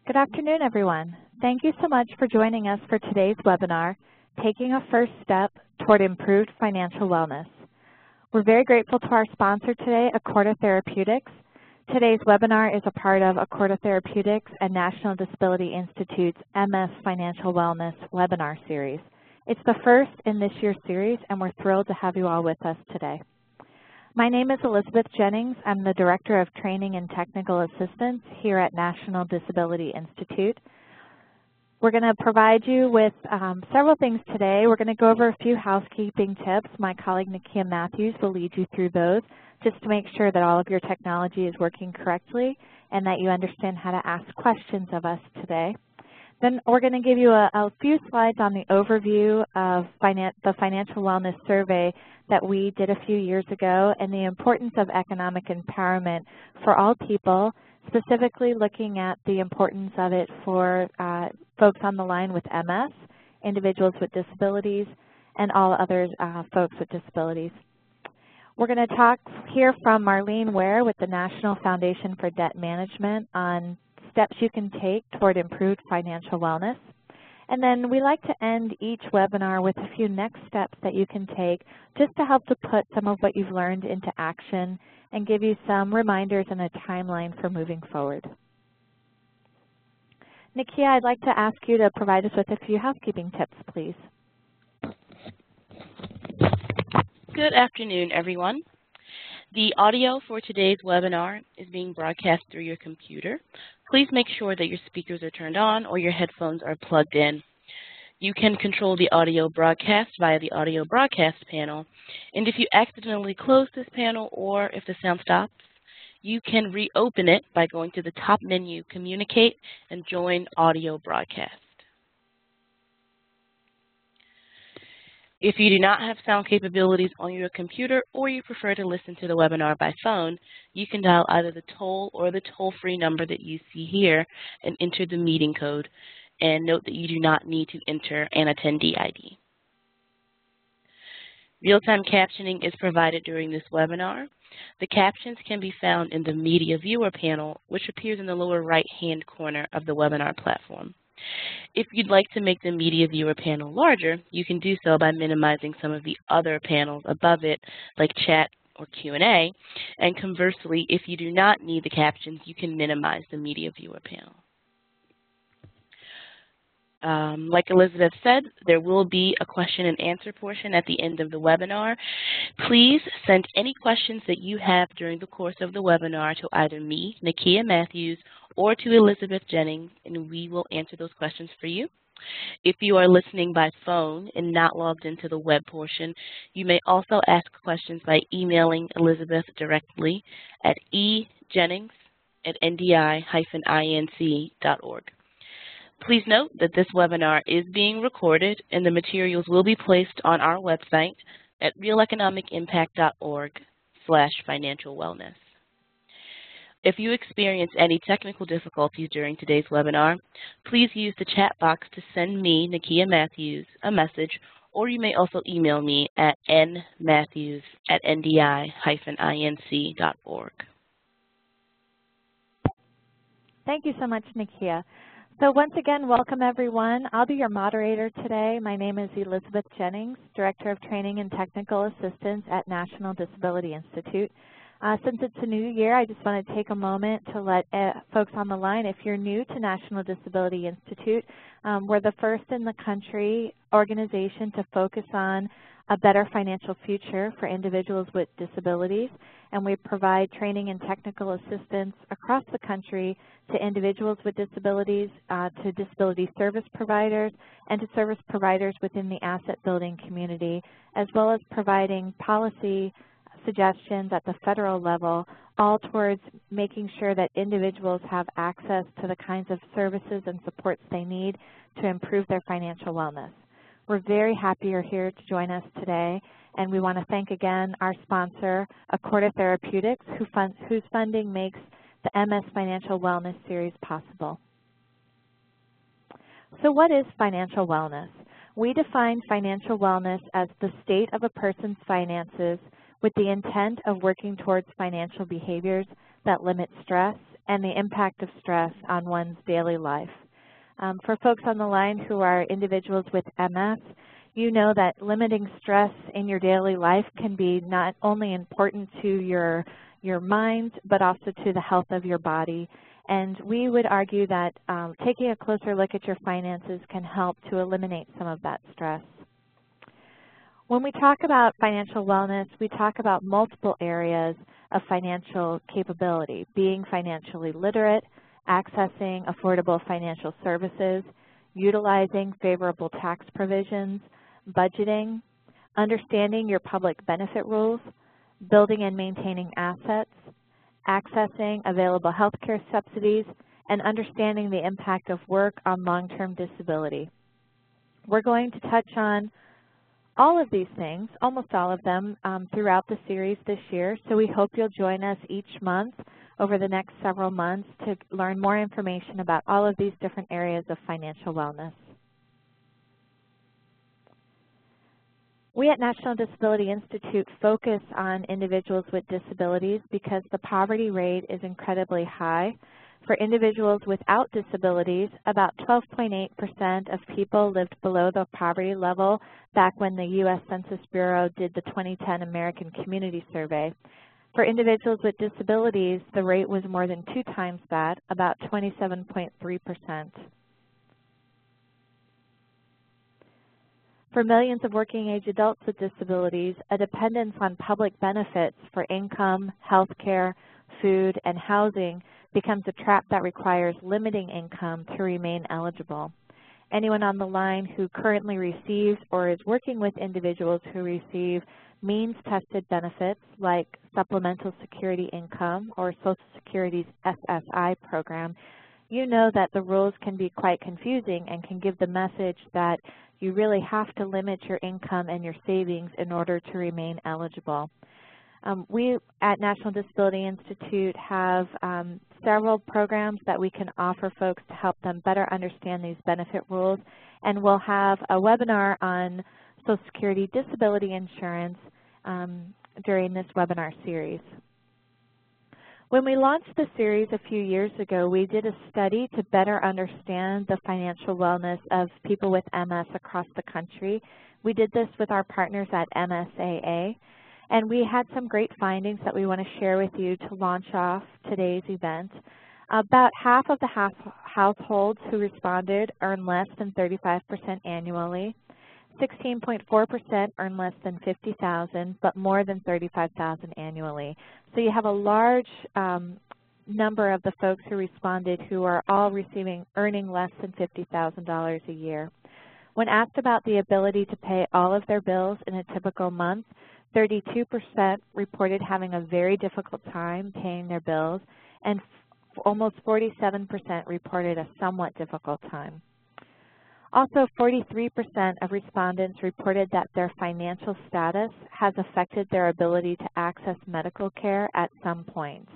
Good afternoon, everyone. Thank you so much for joining us for today's webinar, Taking a First Step Toward Improved Financial Wellness. We're very grateful to our sponsor today, Accorda Therapeutics. Today's webinar is a part of Accorda Therapeutics and National Disability Institute's MS Financial Wellness webinar series. It's the first in this year's series, and we're thrilled to have you all with us today. My name is Elizabeth Jennings. I'm the Director of Training and Technical Assistance here at National Disability Institute. We're going to provide you with several things today. We're going to go over a few housekeeping tips. My colleague Nakia Matthews will lead you through those just to make sure that all of your technology is working correctly and that you understand how to ask questions of us today. Then we're going to give you a few slides on the overview of the Financial Wellness Survey that we did a few years ago and the importance of economic empowerment for all people, specifically looking at the importance of it for folks on the line with MS, individuals with disabilities, and all other folks with disabilities. We're going to hear from Marlene Ware with the National Foundation for Debt Management on steps you can take toward improved financial wellness. And then we like to end each webinar with a few next steps that you can take just to help to put some of what you've learned into action and give you some reminders and a timeline for moving forward. Nakia, I'd like to ask you to provide us with a few housekeeping tips, please. Good afternoon, everyone. The audio for today's webinar is being broadcast through your computer. Please make sure that your speakers are turned on or your headphones are plugged in. You can control the audio broadcast via the audio broadcast panel, and if you accidentally close this panel or if the sound stops, you can reopen it by going to the top menu, Communicate, and Join Audio Broadcast. If you do not have sound capabilities on your computer or you prefer to listen to the webinar by phone, you can dial either the toll or the toll-free number that you see here and enter the meeting code. And note that you do not need to enter an attendee ID. Real-time captioning is provided during this webinar. The captions can be found in the Media Viewer panel, which appears in the lower right-hand corner of the webinar platform. If you'd like to make the Media Viewer panel larger, you can do so by minimizing some of the other panels above it, like chat or Q&A. And conversely, if you do not need the captions, you can minimize the Media Viewer panel. Like Elizabeth said, there will be a question and answer portion at the end of the webinar. Please send any questions that you have during the course of the webinar to either me, Nakia Matthews, or to Elizabeth Jennings, and we will answer those questions for you. If you are listening by phone and not logged into the web portion, you may also ask questions by emailing Elizabeth directly at ejennings@ndi-inc.org. Please note that this webinar is being recorded and the materials will be placed on our website at realeconomicimpact.org/financial wellness. If you experience any technical difficulties during today's webinar, please use the chat box to send me, Nakia Matthews, a message, or you may also email me at nmatthews@ndi-inc.org. Thank you so much, Nakia. So once again, welcome everyone. I'll be your moderator today. My name is Elizabeth Jennings, Director of Training and Technical Assistance at National Disability Institute. Since it's a new year, I just want to take a moment to let folks on the line, if you're new to National Disability Institute, we're the first in the country organization to focus on a better financial future for individuals with disabilities, and we provide training and technical assistance across the country to individuals with disabilities, to disability service providers, and to service providers within the asset building community, as well as providing policy suggestions at the federal level, all towards making sure that individuals have access to the kinds of services and supports they need to improve their financial wellness. We're very happy you're here to join us today, and we want to thank again our sponsor, Accorda Therapeutics, whose funding makes the MS Financial Wellness Series possible. So what is financial wellness? We define financial wellness as the state of a person's finances with the intent of working towards financial behaviors that limit stress and the impact of stress on one's daily life. For folks on the line who are individuals with MS, you know that limiting stress in your daily life can be not only important to your mind, but also to the health of your body. And we would argue that taking a closer look at your finances can help to eliminate some of that stress. When we talk about financial wellness, we talk about multiple areas of financial capability: being financially literate, accessing affordable financial services, utilizing favorable tax provisions, budgeting, understanding your public benefit rules, building and maintaining assets, accessing available health care subsidies, and understanding the impact of work on long-term disability. We're going to touch on all of these things, almost all of them, throughout the series this year, so we hope you'll join us each month over the next several months to learn more information about all of these different areas of financial wellness. We at National Disability Institute focus on individuals with disabilities because the poverty rate is incredibly high. For individuals without disabilities, about 12.8% of people lived below the poverty level back when the U.S. Census Bureau did the 2010 American Community Survey. For individuals with disabilities, the rate was more than 2 times that, about 27.3%. For millions of working-age adults with disabilities, a dependence on public benefits for income, health care, food, and housing becomes a trap that requires limiting income to remain eligible. Anyone on the line who currently receives or is working with individuals who receive means-tested benefits like Supplemental Security Income or Social Security's SSI program, you know that the rules can be quite confusing and can give the message that you really have to limit your income and your savings in order to remain eligible. We at National Disability Institute have several programs that we can offer folks to help them better understand these benefit rules, and we'll have a webinar on Social Security disability insurance during this webinar series. When we launched the series a few years ago, we did a study to better understand the financial wellness of people with MS across the country. We did this with our partners at MSAA, and we had some great findings that we want to share with you to launch off today's event. About half of the households who responded earn less than $35,000 annually. 16.4% earn less than $50,000, but more than $35,000 annually. So you have a large number of the folks who responded who are all earning less than $50,000 a year. When asked about the ability to pay all of their bills in a typical month, 32% reported having a very difficult time paying their bills, and almost 47% reported a somewhat difficult time. Also, 43% of respondents reported that their financial status has affected their ability to access medical care at some point.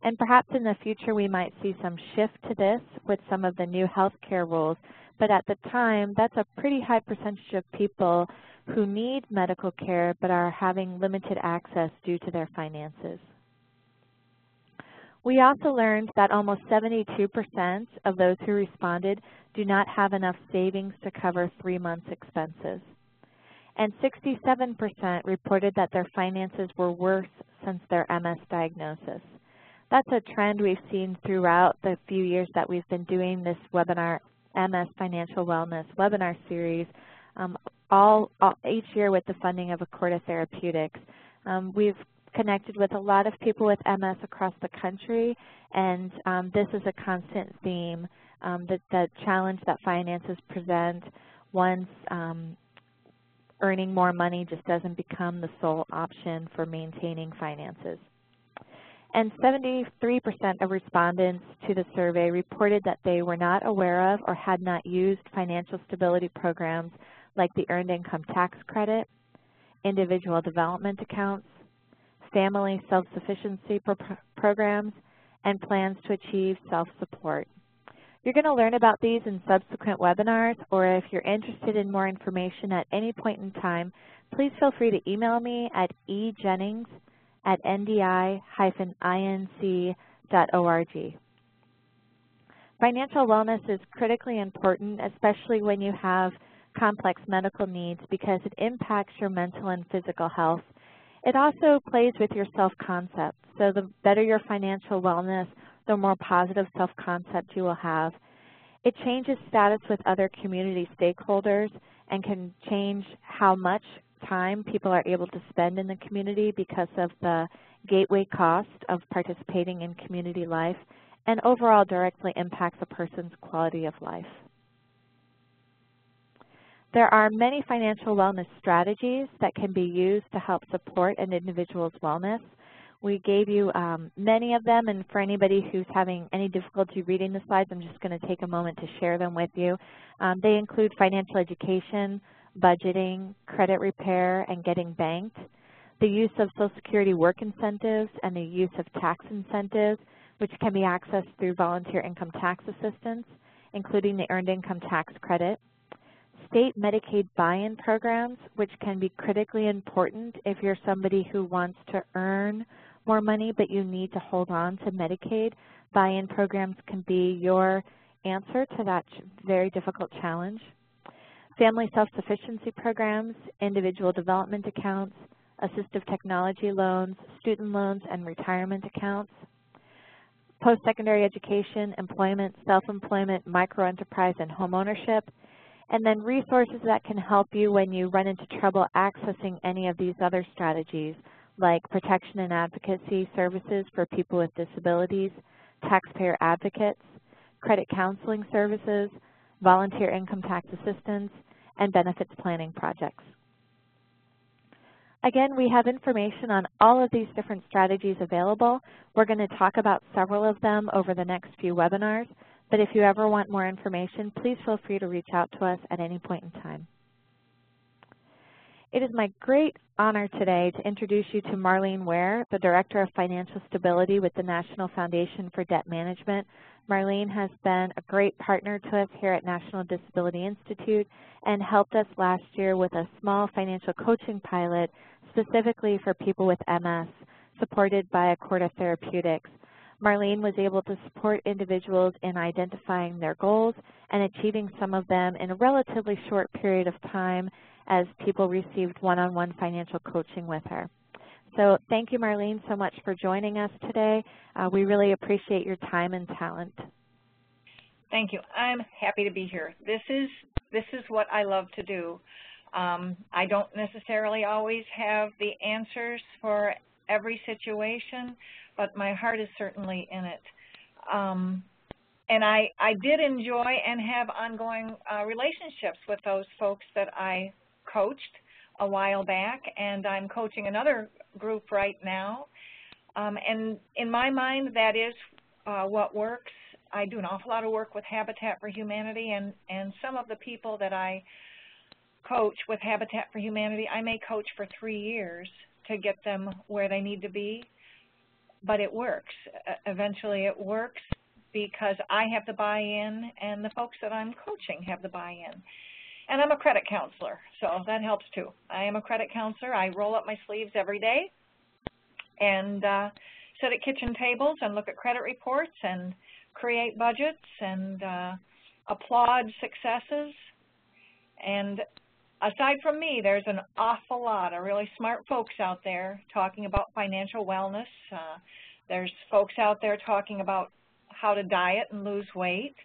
And perhaps in the future we might see some shift to this with some of the new health care rules, but at the time that's a pretty high percentage of people who need medical care but are having limited access due to their finances. We also learned that almost 72% of those who responded do not have enough savings to cover 3 months' expenses. And 67% reported that their finances were worse since their MS diagnosis. That's a trend we've seen throughout the few years that we've been doing this webinar, MS Financial Wellness webinar series, each year with the funding of Accorda Therapeutics. We've connected with a lot of people with MS across the country, and this is a constant theme, the challenge that finances present once earning more money just doesn't become the sole option for maintaining finances. And 73% of respondents to the survey reported that they were not aware of or had not used financial stability programs like the Earned Income Tax Credit, individual development accounts, family self-sufficiency programs, and plans to achieve self-support. You're going to learn about these in subsequent webinars, or if you're interested in more information at any point in time, please feel free to email me at ejennings@ndi-inc.org. www.housekeeping.org. Financial wellness is critically important, especially when you have complex medical needs, because it impacts your mental and physical health. It also plays with your self-concept. So the better your financial wellness, the more positive self-concept you will have. It changes status with other community stakeholders and can change how much time people are able to spend in the community because of the gateway cost of participating in community life, and overall directly impacts a person's quality of life. There are many financial wellness strategies that can be used to help support an individual's wellness. We gave you many of them, and for anybody who's having any difficulty reading the slides, I'm just going to take a moment to share them with you. They include financial education, budgeting, credit repair, and getting banked, the use of Social Security work incentives, and the use of tax incentives, which can be accessed through volunteer income tax assistance, including the Earned Income Tax Credit, state Medicaid buy-in programs, which can be critically important if you're somebody who wants to earn more money but you need to hold on to Medicaid. Buy-in programs can be your answer to that very difficult challenge. Family self-sufficiency programs, individual development accounts, assistive technology loans, student loans, and retirement accounts. Post-secondary education, employment, self-employment, microenterprise, and home ownership. And then resources that can help you when you run into trouble accessing any of these other strategies, like protection and advocacy services for people with disabilities, taxpayer advocates, credit counseling services, volunteer income tax assistance, and benefits planning projects. Again, we have information on all of these different strategies available. We're going to talk about several of them over the next few webinars, but if you ever want more information, please feel free to reach out to us at any point in time. It is my great honor today to introduce you to Marlene Ware, the Director of Financial Stability with the National Foundation for Debt Management. Marlene has been a great partner to us here at National Disability Institute and helped us last year with a small financial coaching pilot specifically for people with MS, supported by Accorda Therapeutics. Marlene was able to support individuals in identifying their goals and achieving some of them in a relatively short period of time as people received one-on-one financial coaching with her. So thank you, Marlene, so much for joining us today. We really appreciate your time and talent. Thank you. I'm happy to be here. This is what I love to do. I don't necessarily always have the answers for every situation, but my heart is certainly in it. And I did enjoy and have ongoing relationships with those folks that I coached a while back, and I'm coaching another group right now. And in my mind, that is what works. I do an awful lot of work with Habitat for Humanity, and some of the people that I coach with Habitat for Humanity, I may coach for 3 years to get them where they need to be, but it works. Eventually it works because I have the buy-in and the folks that I'm coaching have the buy-in. And I'm a credit counselor, so that helps too. I am a credit counselor. I roll up my sleeves every day and sit at kitchen tables and look at credit reports and create budgets and applaud successes. And aside from me, there's an awful lot of really smart folks out there talking about financial wellness. There's folks out there talking about how to diet and lose weight.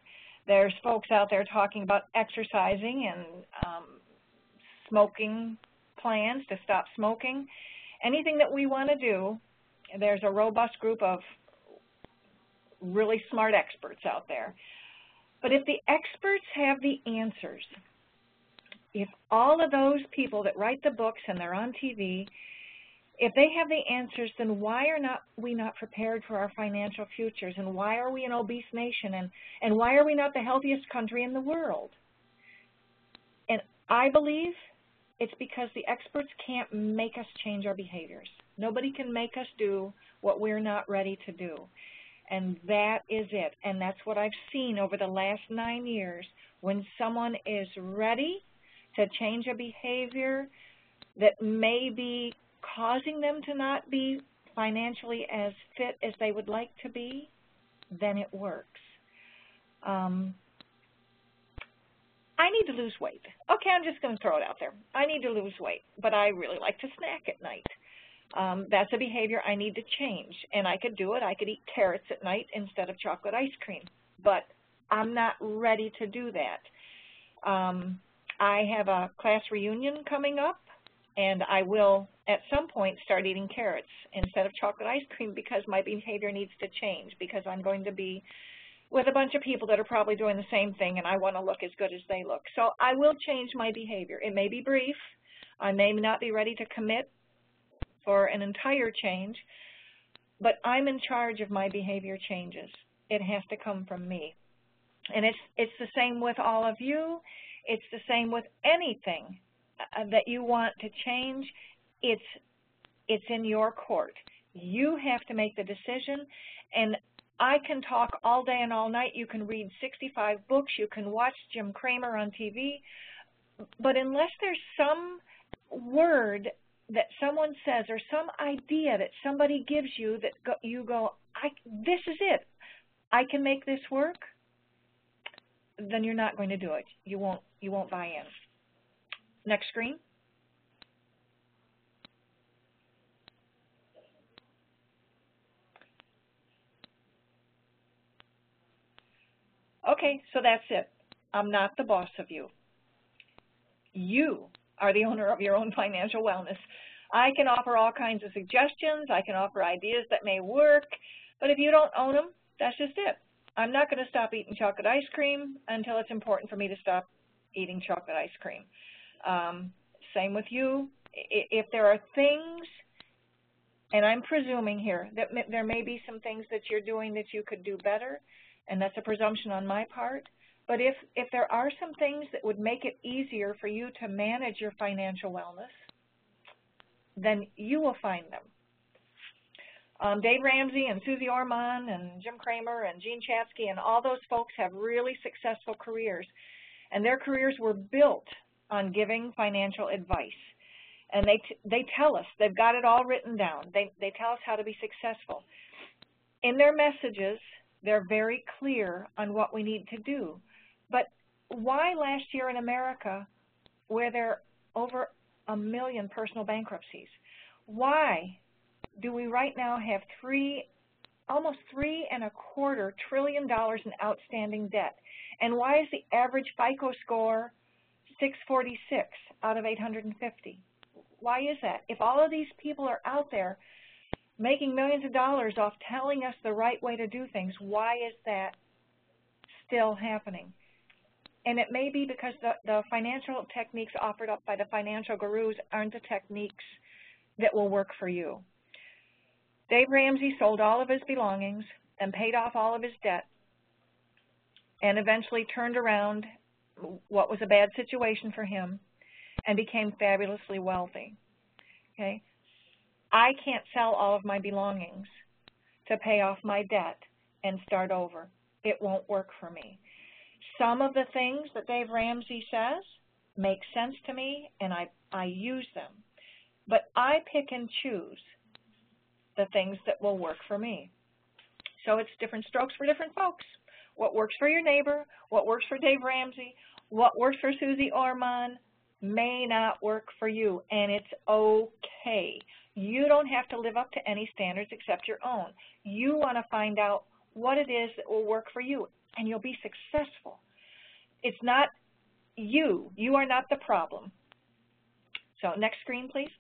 There's folks out there talking about exercising and smoking plans to stop smoking. Anything that we want to do, there's a robust group of really smart experts out there. But if the experts have the answers, if all of those people that write the books and they're on TV, if they have the answers, then why are we not prepared for our financial futures? And why are we an obese nation? And why are we not the healthiest country in the world? And I believe it's because the experts can't make us change our behaviors. Nobody can make us do what we're not ready to do. And that is it. And that's what I've seen over the last 9 years. When someone is ready to change a behavior that may be causing them to not be financially as fit as they would like to be, then it works. I need to lose weight. Okay, I'm just going to throw it out there. I need to lose weight, but I really like to snack at night. That's a behavior I need to change, and I could do it. I could eat carrots at night instead of chocolate ice cream, but I'm not ready to do that. I have a class reunion coming up, and I will at some point start eating carrots instead of chocolate ice cream because my behavior needs to change, because I'm going to be with a bunch of people that are probably doing the same thing, and I want to look as good as they look. So I will change my behavior. It may be brief. I may not be ready to commit for an entire change, but I'm in charge of my behavior changes. It has to come from me. And it's the same with all of you. It's the same with anything that you want to change. It's in your court. You have to make the decision, and I can talk all day and all night. You can read 65 books. You can watch Jim Cramer on TV. But unless there's some word that someone says or some idea that somebody gives you that you go, this is it, I can make this work, then you're not going to do it. You won't buy in. Next screen. Okay, so that's it. I'm not the boss of you. You are the owner of your own financial wellness. I can offer all kinds of suggestions. I can offer ideas that may work, but if you don't own them, that's just it. I'm not going to stop eating chocolate ice cream until it's important for me to stop eating chocolate ice cream. Same with you. If there are things, and I'm presuming here that there may be some things that you're doing that you could do better, and that's a presumption on my part, but if there are some things that would make it easier for you to manage your financial wellness, then you will find them. Dave Ramsey and Susie Orman and Jim Cramer and Jean Chatzky and all those folks have really successful careers, and their careers were built on giving financial advice. And they tell us, they've got it all written down. They tell us how to be successful. In their messages, they're very clear on what we need to do. But why last year in America, where there are over 1 million personal bankruptcies, why do we right now have almost $3.25 trillion in outstanding debt? And why is the average FICO score 646 out of 850? Why is that? If all of these people are out there making millions of dollars off telling us the right way to do things, why is that still happening? And it may be because the financial techniques offered up by the financial gurus aren't the techniques that will work for you. Dave Ramsey sold all of his belongings and paid off all of his debt and eventually turned around what was a bad situation for him and became fabulously wealthy. Okay? I can't sell all of my belongings to pay off my debt and start over. It won't work for me. Some of the things that Dave Ramsey says make sense to me, and I use them. But I pick and choose the things that will work for me. So it's different strokes for different folks. What works for your neighbor, what works for Dave Ramsey, what works for Susie Orman may not work for you, and it's okay. You don't have to live up to any standards except your own. You want to find out what it is that will work for you, and you'll be successful. It's not you. You are not the problem. So next screen, please.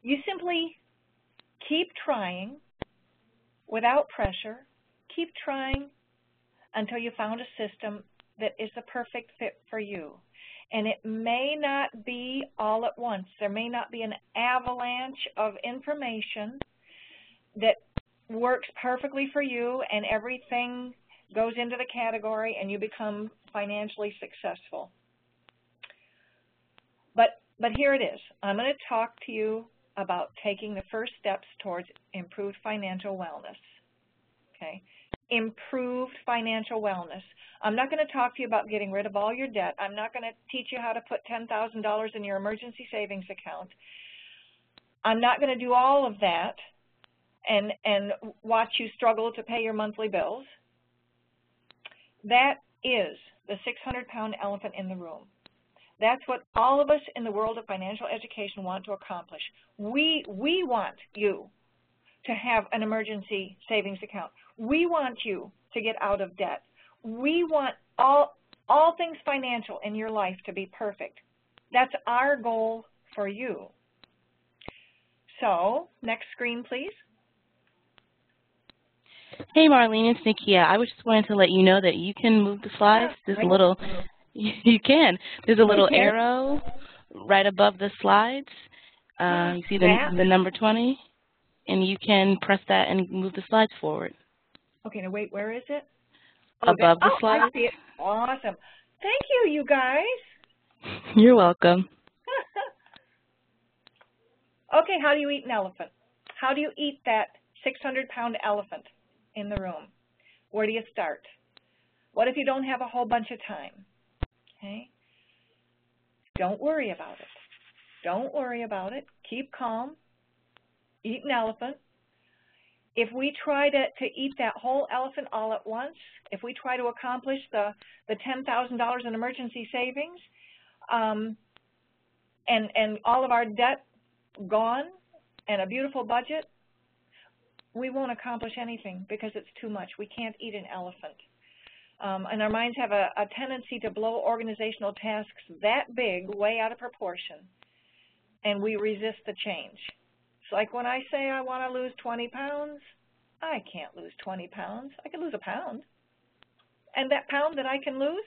You simply keep trying without pressure. Keep trying until you found a system that is the perfect fit for you. And it may not be all at once. There may not be an avalanche of information that works perfectly for you and everything goes into the category and you become financially successful. But here it is. I'm going to talk to you about taking the first steps towards improved financial wellness. Okay? Improved financial wellness. I'm not going to talk to you about getting rid of all your debt. I'm not going to teach you how to put $10,000 in your emergency savings account. I'm not going to do all of that and watch you struggle to pay your monthly bills. That is the 600-pound elephant in the room. That's what all of us in the world of financial education want to accomplish. We want you to have an emergency savings account. We want you to get out of debt. We want all things financial in your life to be perfect. That's our goal for you. So, next screen, please. Hey, Marlene, it's Nikia. I was just wanting to let you know that you can move the slides. There's a little, you can. There's a little arrow right above the slides. You see the number 20, and you can press that and move the slides forward. Okay, now wait, where is it? Above the slides. I see it. Awesome. Thank you, you guys. You're welcome. Okay, how do you eat an elephant? How do you eat that 600-pound elephant in the room? Where do you start? What if you don't have a whole bunch of time? Okay? Don't worry about it. Don't worry about it. Keep calm. Eat an elephant. If we try to eat that whole elephant all at once, if we try to accomplish the $10,000 in emergency savings, and all of our debt gone and a beautiful budget, we won't accomplish anything because it's too much. We can't eat an elephant. And our minds have a tendency to blow organizational tasks that big way out of proportion, and we resist the change. It's like when I say I want to lose 20 pounds, I can't lose 20 pounds. I can lose a pound. And that pound that I can lose,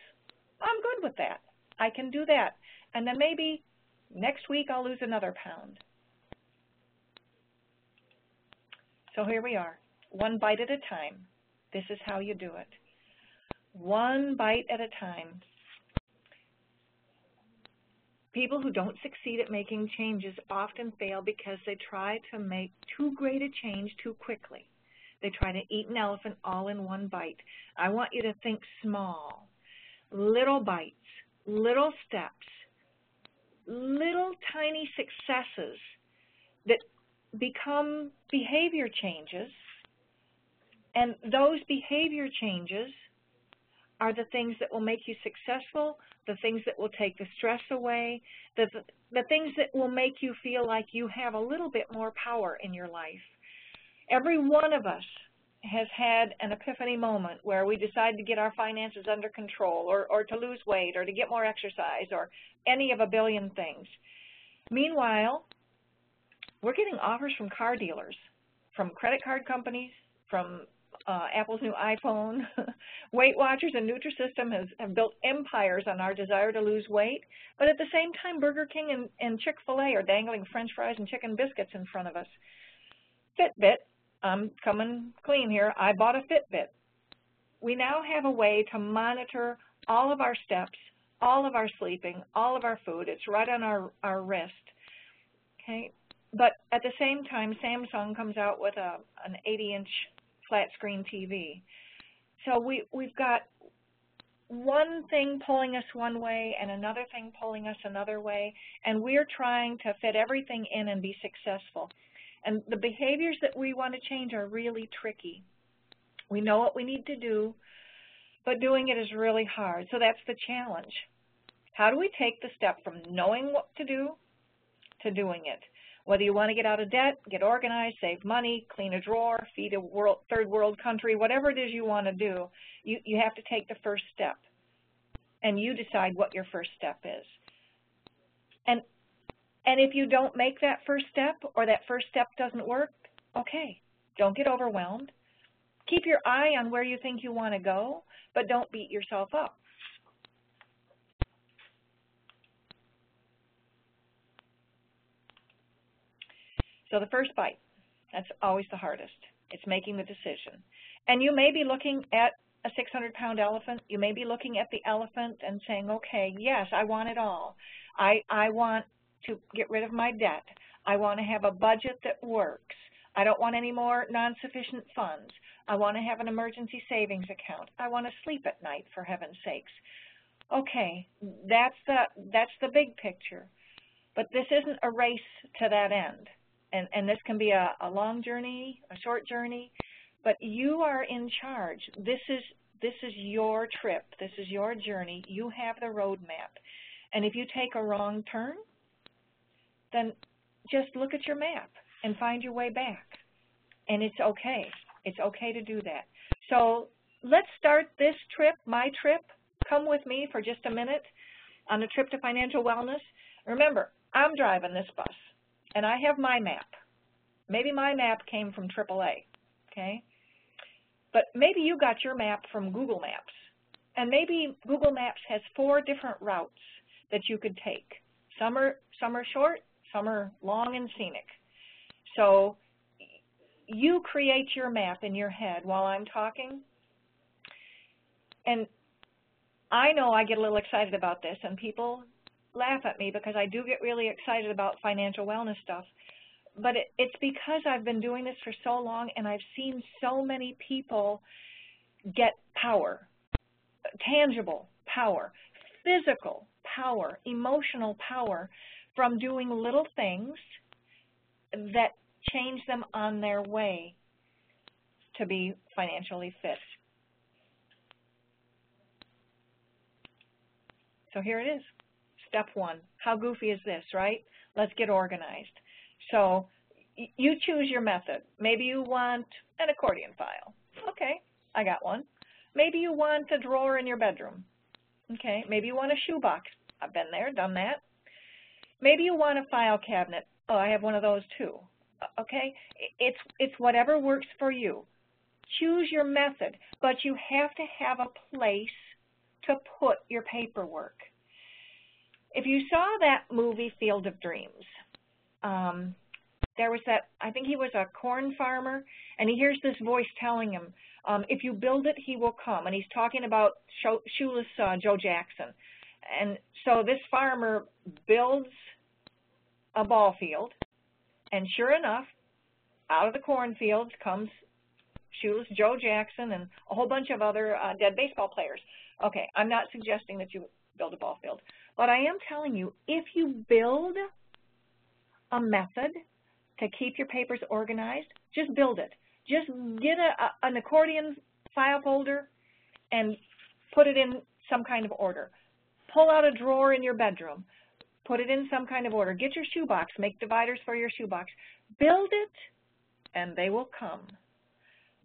I'm good with that. I can do that. And then maybe next week I'll lose another pound. So here we are, one bite at a time. This is how you do it. One bite at a time. People who don't succeed at making changes often fail because they try to make too great a change too quickly. They try to eat an elephant all in one bite. I want you to think small, little bites, little steps, little tiny successes that become behavior changes, and those behavior changes are the things that will make you successful, the things that will take the stress away, the things that will make you feel like you have a little bit more power in your life. Every one of us has had an epiphany moment where we decide to get our finances under control, or to lose weight, or to get more exercise, or any of a billion things. Meanwhile, we're getting offers from car dealers, from credit card companies, from Apple's new iPhone. Weight Watchers and Nutrisystem have built empires on our desire to lose weight, but at the same time, Burger King and Chick-fil-A are dangling French fries and chicken biscuits in front of us. Fitbit, I'm coming clean here, I bought a Fitbit. We now have a way to monitor all of our steps, all of our sleeping, all of our food. It's right on our wrist. Okay. But at the same time, Samsung comes out with an 80-inch flat screen TV. So we've got one thing pulling us one way and another thing pulling us another way, and we're trying to fit everything in and be successful. And the behaviors that we want to change are really tricky. We know what we need to do, but doing it is really hard. So that's the challenge. How do we take the step from knowing what to do to doing it? Whether you want to get out of debt, get organized, save money, clean a drawer, feed a third world country, whatever it is you want to do, you have to take the first step. And you decide what your first step is. And if you don't make that first step, or that first step doesn't work, okay, don't get overwhelmed. Keep your eye on where you think you want to go, but don't beat yourself up. So the first bite, that's always the hardest. It's making the decision. And you may be looking at a 600-pound elephant. You may be looking at the elephant and saying, okay, yes, I want it all. I want to get rid of my debt. I want to have a budget that works. I don't want any more non-sufficient funds. I want to have an emergency savings account. I want to sleep at night, for heaven's sakes. Okay, that's the big picture. But this isn't a race to that end. And this can be a long journey, a short journey, but you are in charge. This is your trip. This is your journey. You have the roadmap. And if you take a wrong turn, then just look at your map and find your way back. And it's okay. It's okay to do that. So let's start this trip, my trip. Come with me for just a minute on a trip to financial wellness. Remember, I'm driving this bus, and I have my map. Maybe my map came from AAA, okay? But maybe you got your map from Google Maps, and maybe Google Maps has 4 different routes that you could take. Some are short, some are long and scenic. So you create your map in your head while I'm talking. And I know I get a little excited about this, and people laugh at me because I do get really excited about financial wellness stuff. But it's because I've been doing this for so long, and I've seen so many people get power, tangible power, physical power, emotional power from doing little things that change them on their way to be financially fit. So here it is, step 1. How goofy is this, right? Let's get organized. So you choose your method. Maybe you want an accordion file. Okay, I got one. Maybe you want a drawer in your bedroom. Okay, maybe you want a shoebox. I've been there, done that. Maybe you want a file cabinet. Oh, I have one of those too. Okay, it's whatever works for you. Choose your method, but you have to have a place to put your paperwork. If you saw that movie Field of Dreams, there was that, I think he was a corn farmer, and he hears this voice telling him, if you build it, he will come. And he's talking about shoeless Joe Jackson. And so this farmer builds a ball field, and sure enough, out of the cornfields comes shoeless Joe Jackson and a whole bunch of other dead baseball players. Okay, I'm not suggesting that you build a ball field, but I am telling you, if you build a method to keep your papers organized, just build it. Just get an accordion file folder and put it in some kind of order. Pull out a drawer in your bedroom. Put it in some kind of order. Get your shoebox. Make dividers for your shoebox. Build it, and they will come.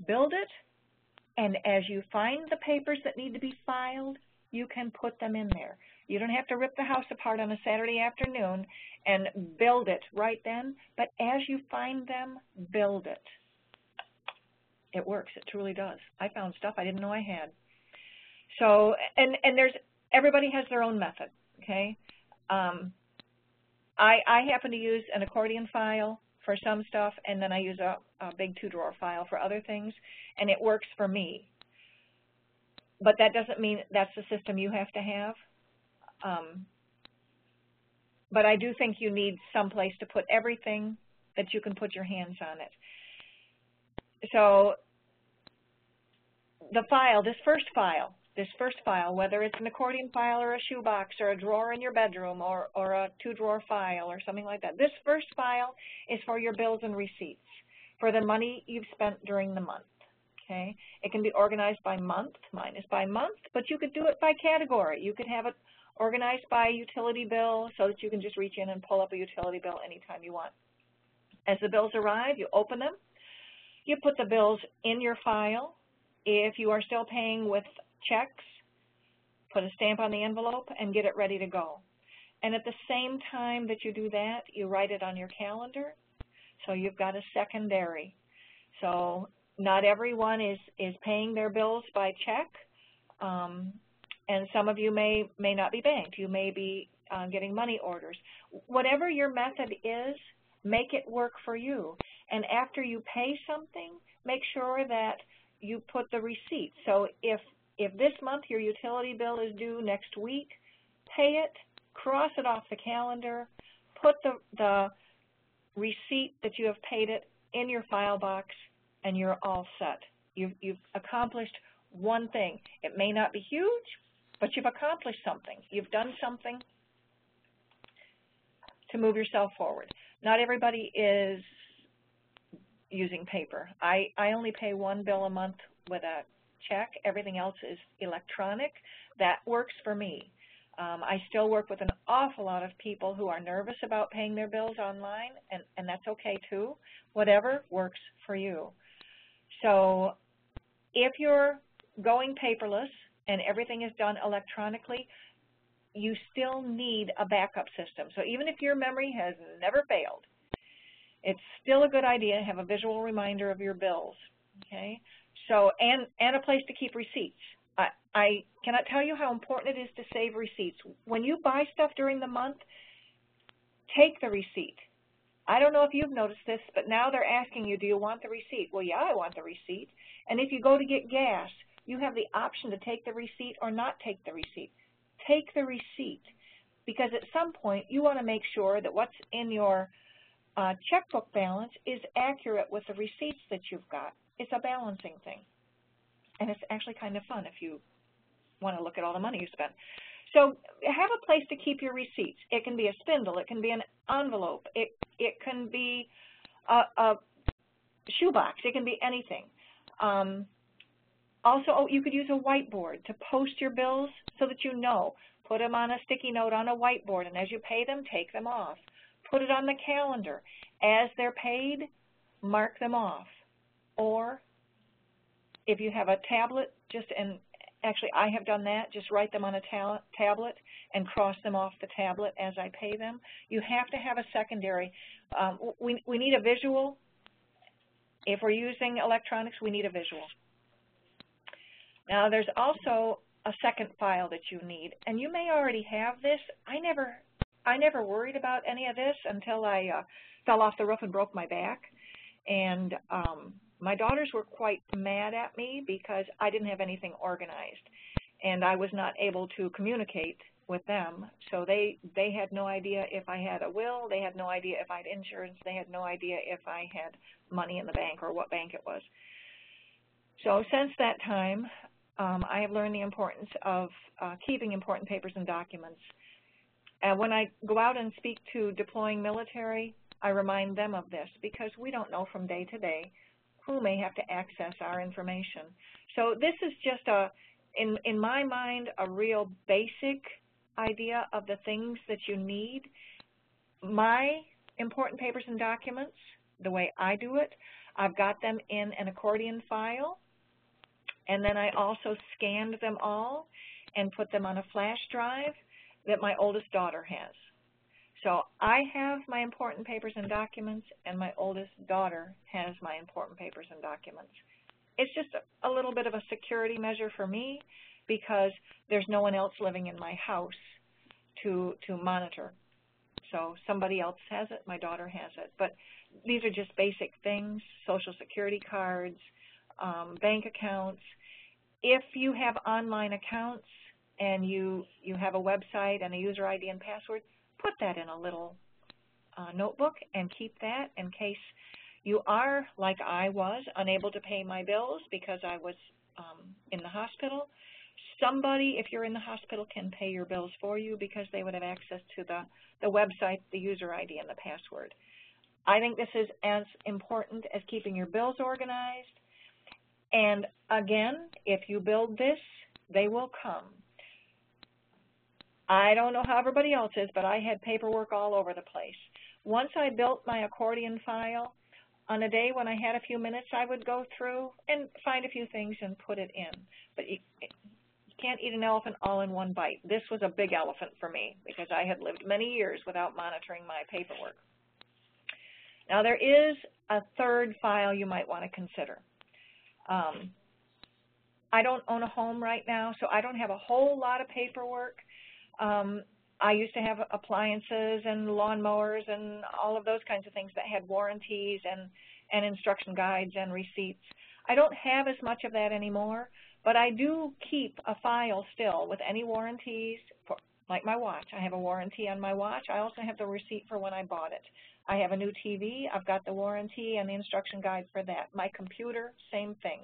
Build it, and as you find the papers that need to be filed, you can put them in there. You don't have to rip the house apart on a Saturday afternoon and build it right then, but as you find them, build it. It works. It truly does. I found stuff I didn't know I had. So, and everybody has their own method, okay? I happen to use an accordion file for some stuff, and then I use a big 2-drawer file for other things, and it works for me. But that doesn't mean that's the system you have to have. But I do think you need some place to put everything that you can put your hands on it. So the file, this first file, whether it's an accordion file or a shoebox or a drawer in your bedroom or a 2-drawer file or something like that, this first file is for your bills and receipts, for the money you've spent during the month. Okay? It can be organized by month. Mine is by month, but you could do it by category. You could have it organized by utility bill so that you can just reach in and pull up a utility bill anytime you want. As the bills arrive, you open them. You put the bills in your file. If you are still paying with checks, put a stamp on the envelope and get it ready to go. And at the same time that you do that, you write it on your calendar, so you've got a secondary. So not everyone is paying their bills by check, and some of you may not be banked. You may be getting money orders. Whatever your method is, make it work for you. And after you pay something, make sure that you put the receipt. So if this month your utility bill is due next week, pay it, cross it off the calendar, put the receipt that you have paid it in your file box, and you're all set. You've accomplished one thing. It may not be huge, but you've accomplished something. You've done something to move yourself forward. not everybody is using paper. I only pay one bill a month with a check. Everything else is electronic. That works for me. I still work with an awful lot of people who are nervous about paying their bills online, and that's okay too. Whatever works for you. So if you're going paperless and everything is done electronically, you still need a backup system. So even if your memory has never failed, it's still a good idea to have a visual reminder of your bills, okay? So, and a place to keep receipts. I cannot tell you how important it is to save receipts. When you buy stuff during the month, take the receipt. I don't know if you've noticed this, but now they're asking you, do you want the receipt? Well, yeah, I want the receipt. And if you go to get gas, you have the option to take the receipt or not take the receipt. Take the receipt, because at some point you want to make sure that what's in your checkbook balance is accurate with the receipts that you've got. It's a balancing thing, and it's actually kind of fun if you want to look at all the money you spent. So have a place to keep your receipts. It can be a spindle, it can be an envelope, it can be a shoebox, it can be anything. Also, you could use a whiteboard to post your bills so that you know. Put them on a sticky note on a whiteboard, and as you pay them, take them off. Put it on the calendar. As they're paid, mark them off. Or if you have a tablet, and actually I have done that, just write them on a tablet and cross them off the tablet as I pay them. You have to have a secondary. We need a visual. If we're using electronics, we need a visual. Now, there's also a second file that you need, and you may already have this. I never worried about any of this until I fell off the roof and broke my back, and my daughters were quite mad at me because I didn't have anything organized, and I was not able to communicate with them. So they had no idea if I had a will, they had no idea if I had insurance, they had no idea if I had money in the bank or what bank it was. So since that time, I have learned the importance of keeping important papers and documents. And when I go out and speak to deploying military, I remind them of this, because we don't know from day to day who may have to access our information. So this is just in my mind, a real basic idea of the things that you need. My important papers and documents, the way I do it, I've got them in an accordion file, and then I also scanned them all and put them on a flash drive that my oldest daughter has. So I have my important papers and documents, and my oldest daughter has my important papers and documents. It's just a little bit of a security measure for me, because there's no one else living in my house to monitor. So somebody else has it, my daughter has it. But these are just basic things: Social Security cards, bank accounts. If you have online accounts and you have a website and a user ID and password, put that in a little notebook and keep that in case you are, like I was, unable to pay my bills because I was in the hospital. Somebody, if you're in the hospital, can pay your bills for you because they would have access to the website, the user ID, and the password. I think this is as important as keeping your bills organized. And again, if you build this, they will come. I don't know how everybody else is, but I had paperwork all over the place. Once I built my accordion file, on a day when I had a few minutes, I would go through and find a few things and put it in. But you can't eat an elephant all in one bite. This was a big elephant for me because I had lived many years without monitoring my paperwork. Now, there is a third file you might want to consider. I don't own a home right now, so I don't have a whole lot of paperwork. I used to have appliances and lawnmowers and all of those kinds of things that had warranties and instruction guides and receipts. I don't have as much of that anymore, but I do keep a file still with any warranties, like my watch. I have a warranty on my watch. I also have the receipt for when I bought it. I have a new TV. I've got the warranty and the instruction guide for that. My computer, same thing.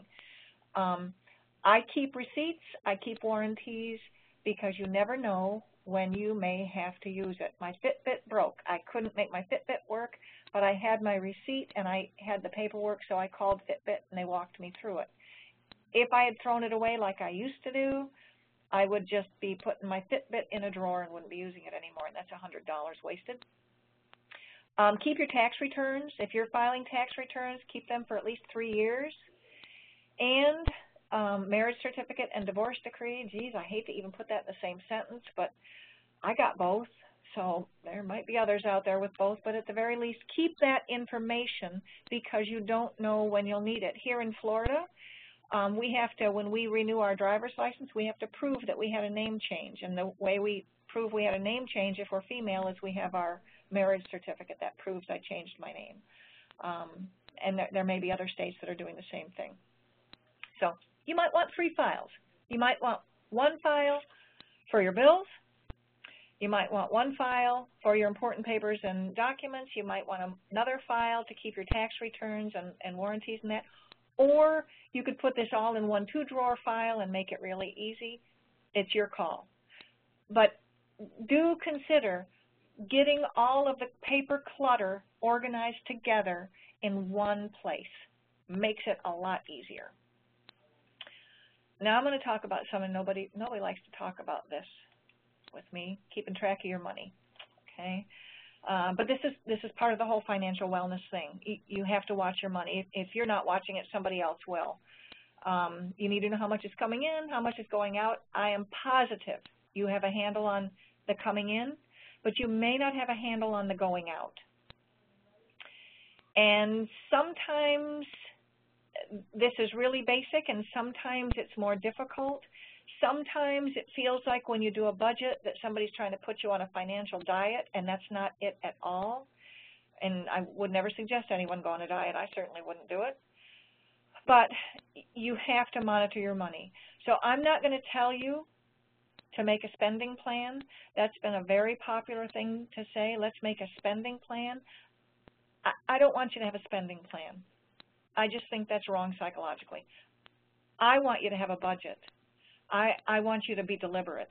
I keep receipts. I keep warranties, because you never know when you may have to use it. My Fitbit broke. I couldn't make my Fitbit work, but I had my receipt and I had the paperwork, so I called Fitbit and they walked me through it. If I had thrown it away like I used to do, I would just be putting my Fitbit in a drawer and wouldn't be using it anymore, and that's $100 wasted. Keep your tax returns. If you're filing tax returns, keep them for at least 3 years. And marriage certificate and divorce decree. Geez, I hate to even put that in the same sentence, but I got both. So there might be others out there with both, but at the very least, keep that information because you don't know when you'll need it. Here in Florida, we have to, when we renew our driver's license, we have to prove that we had a name change. And the way we prove we had a name change if we're female is we have our marriage certificate that proves I changed my name. And there may be other states that are doing the same thing. So you might want 3 files. You might want 1 file for your bills. You might want 1 file for your important papers and documents. You might want another file to keep your tax returns and warranties and that. Or you could put this all in 1 2-drawer file and make it really easy. It's your call. But do consider getting all of the paper clutter organized together in one place. Makes it a lot easier. Now I'm going to talk about something nobody likes to talk about this with me, keeping track of your money. Okay, but this is part of the whole financial wellness thing. You have to watch your money. If you're not watching it, somebody else will. You need to know how much is coming in, how much is going out. I am positive you have a handle on the coming in, but you may not have a handle on the going out. And sometimes this is really basic, and sometimes it's more difficult. Sometimes it feels like when you do a budget that somebody's trying to put you on a financial diet, and that's not it at all. And I would never suggest anyone go on a diet. I certainly wouldn't do it. But you have to monitor your money. So I'm not going to tell you to make a spending plan. That's been a very popular thing to say, let's make a spending plan. I don't want you to have a spending plan. I just think that's wrong psychologically. I want you to have a budget. I want you to be deliberate.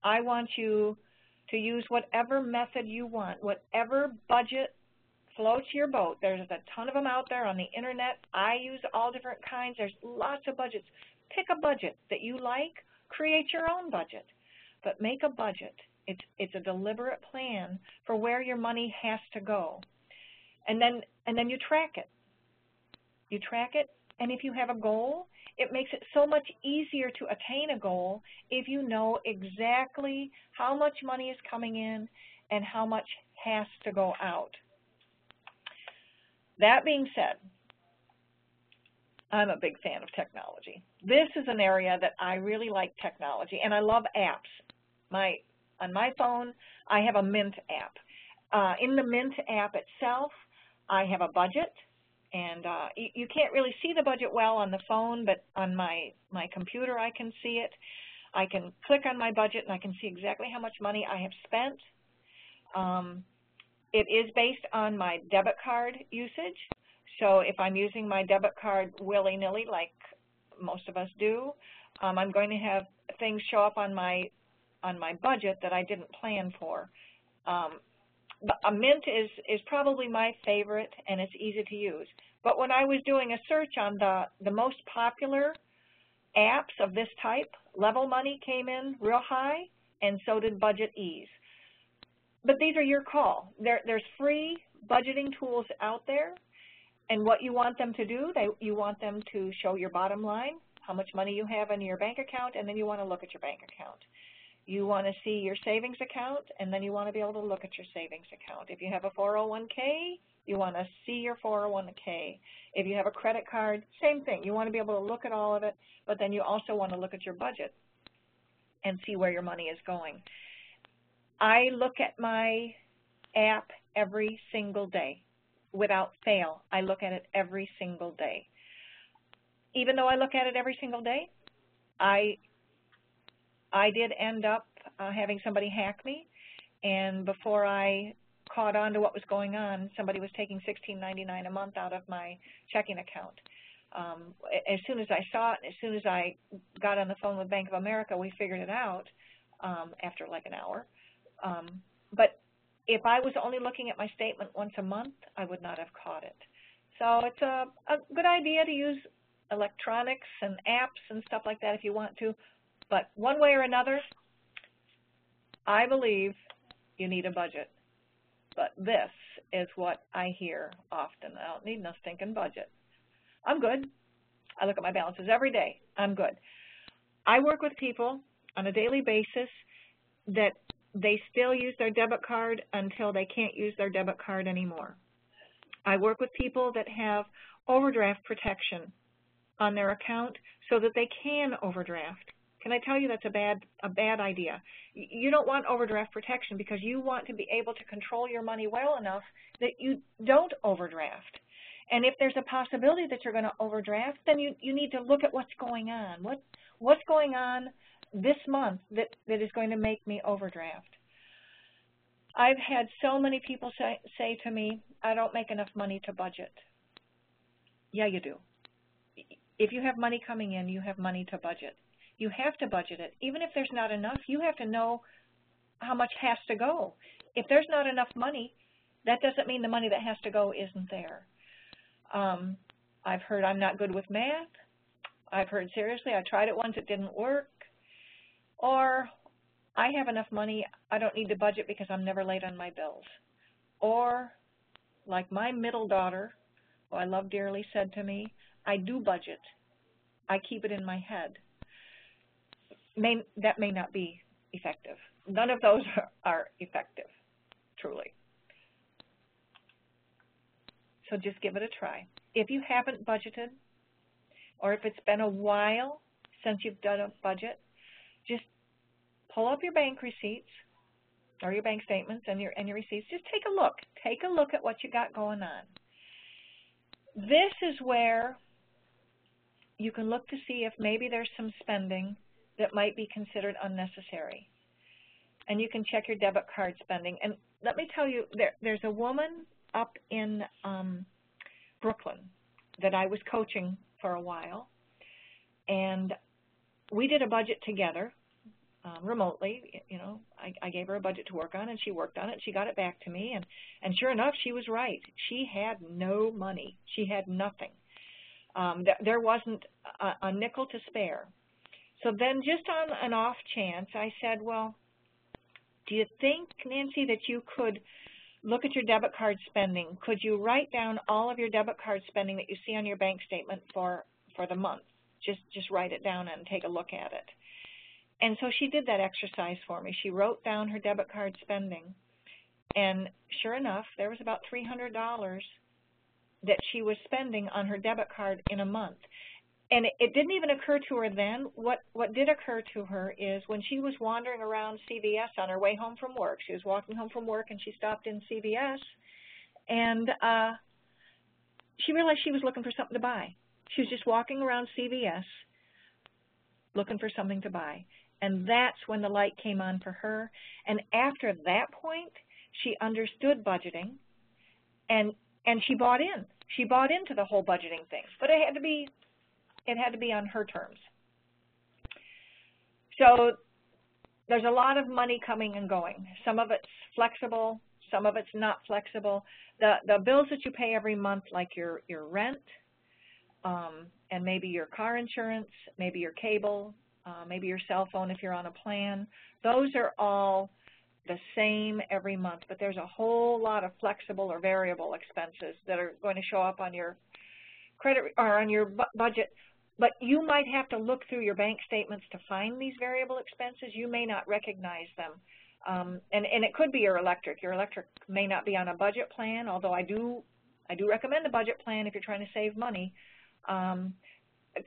I want you to use whatever method you want, whatever budget floats your boat. There's a ton of them out there on the internet. I use all different kinds. There's lots of budgets. Pick a budget that you like. Create your own budget, but make a budget. It's a deliberate plan for where your money has to go, and then you track it. You track it, and if you have a goal, it makes it so much easier to attain a goal if you know exactly how much money is coming in and how much has to go out. That being said, I'm a big fan of technology. This is an area that I really like technology, and I love apps. On my phone, I have a Mint app. In the Mint app itself, I have a budget. And you can't really see the budget well on the phone, but on my computer I can see it. I can click on my budget and I can see exactly how much money I have spent. It is based on my debit card usage. So if I'm using my debit card willy-nilly like most of us do, I'm going to have things show up on my budget that I didn't plan for. A Mint is probably my favorite, and it's easy to use. But when I was doing a search on the most popular apps of this type, Level Money came in real high, and so did Budget Ease. But these are your call. There's free budgeting tools out there, and what you want them to do, you want them to show your bottom line, how much money you have in your bank account, and then you want to look at your bank account. You want to see your savings account, and then you want to be able to look at your savings account. If you have a 401k, you want to see your 401k. If you have a credit card, same thing. You want to be able to look at all of it, but then you also want to look at your budget and see where your money is going. I look at my app every single day. Without fail, I look at it every single day. Even though I look at it every single day, I did end up having somebody hack me, and before I caught on to what was going on, somebody was taking $16.99 a month out of my checking account. As soon as I saw it, as soon as I got on the phone with Bank of America, we figured it out after like an hour. But if I was only looking at my statement once a month, I would not have caught it. So it's a good idea to use electronics and apps and stuff like that if you want to. But one way or another, I believe you need a budget. But this is what I hear often. I don't need no stinking budget. I'm good. I look at my balances every day. I'm good. I work with people on a daily basis that they still use their debit card until they can't use their debit card anymore. I work with people that have overdraft protection on their account so that they can overdraft. Can I tell you that's a bad idea? You don't want overdraft protection because you want to be able to control your money well enough that you don't overdraft. And if there's a possibility that you're going to overdraft, then you need to look at what's going on. What's going on this month that is going to make me overdraft? I've had so many people say to me, I don't make enough money to budget. Yeah, you do. If you have money coming in, you have money to budget. You have to budget it. Even if there's not enough, you have to know how much has to go. If there's not enough money, that doesn't mean the money that has to go isn't there. I've heard I'm not good with math. I've heard, seriously, I tried it once, it didn't work. Or I have enough money, I don't need to budget because I'm never late on my bills. Or, like my middle daughter, who I love dearly, said to me, I do budget. I keep it in my head. That may not be effective. None of those are effective, truly. So just give it a try. If you haven't budgeted, or if it's been a while since you've done a budget, just pull up your bank receipts or your bank statements and your receipts. Just take a look. Take a look at what you got going on. This is where you can look to see if maybe there's some spending that might be considered unnecessary. And you can check your debit card spending. And let me tell you, there's a woman up in Brooklyn that I was coaching for a while, and we did a budget together remotely. You know, I gave her a budget to work on, and she worked on it. She got it back to me, and sure enough, she was right. She had no money. She had nothing. There wasn't a nickel to spare. So then just on an off chance, I said, well, do you think, Nancy, that you could look at your debit card spending? Could you write down all of your debit card spending that you see on your bank statement for the month? Just write it down and take a look at it. And so she did that exercise for me. She wrote down her debit card spending, and sure enough, there was about $300 that she was spending on her debit card in a month. And it didn't even occur to her then. What did occur to her is when she was wandering around CVS on her way home from work, she was walking home from work and she stopped in CVS, and she realized she was looking for something to buy. She was just walking around CVS looking for something to buy. And that's when the light came on for her. And after that point, she understood budgeting, and she bought in. She bought into the whole budgeting thing. But it had to be on her terms. So there's a lot of money coming and going. Some of it's flexible, some of it's not flexible. The bills that you pay every month, like your rent, and maybe your car insurance, maybe your cable, maybe your cell phone if you're on a plan, those are all the same every month, but there's a whole lot of flexible or variable expenses that are going to show up on your credit or on your budget. But you might have to look through your bank statements to find these variable expenses. You may not recognize them. And it could be your electric. Your electric may not be on a budget plan, although I do recommend a budget plan if you're trying to save money.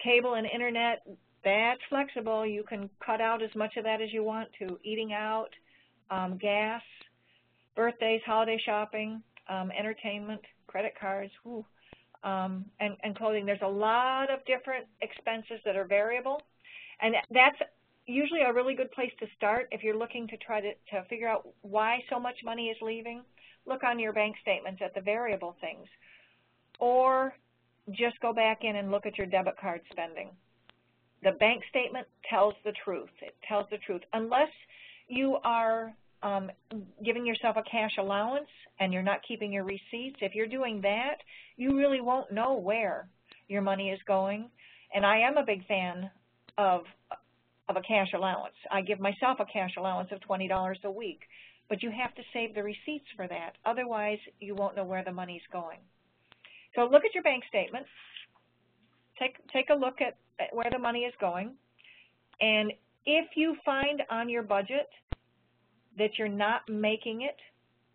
Cable and internet, that's flexible. You can cut out as much of that as you want to. Eating out, gas, birthdays, holiday shopping, entertainment, credit cards, and clothing. There's a lot of different expenses that are variable, and that's usually a really good place to start if you're looking to try to figure out why so much money is leaving. Look on your bank statements at the variable things, or just go back in and look at your debit card spending. The bank statement tells the truth. It tells the truth. Unless you are giving yourself a cash allowance and you're not keeping your receipts, if you're doing that, you really won't know where your money is going. And I am a big fan of a cash allowance. I give myself a cash allowance of $20 a week, but you have to save the receipts for that. Otherwise, you won't know where the money's going. So look at your bank statement. Take a look at where the money is going. And if you find on your budget that you're not making it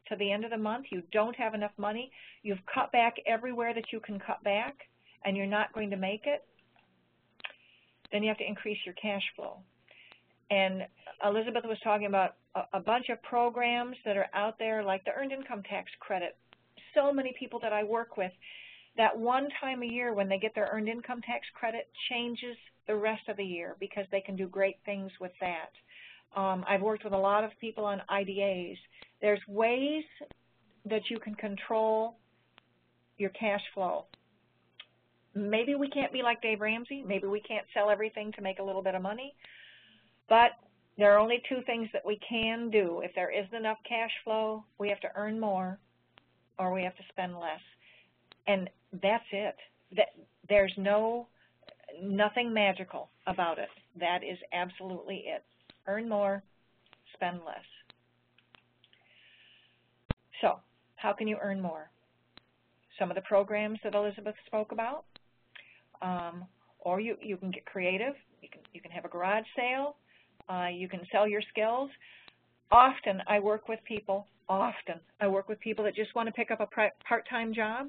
to the end of the month, you don't have enough money, you've cut back everywhere that you can cut back, and you're not going to make it, then you have to increase your cash flow. And Elizabeth was talking about a bunch of programs that are out there, like the Earned Income Tax Credit. So many people that I work with, that one time a year when they get their Earned Income Tax Credit changes the rest of the year because they can do great things with that. I've worked with a lot of people on IDAs. There's ways that you can control your cash flow. Maybe we can't be like Dave Ramsey. Maybe we can't sell everything to make a little bit of money. But there are only two things that we can do. If there isn't enough cash flow, we have to earn more or we have to spend less. And that's it. There's nothing magical about it. That is absolutely it. Earn more, spend less. So how can you earn more? Some of the programs that Elizabeth spoke about, or you can get creative. You can have a garage sale. You can sell your skills. Often I work with people that just want to pick up a part-time job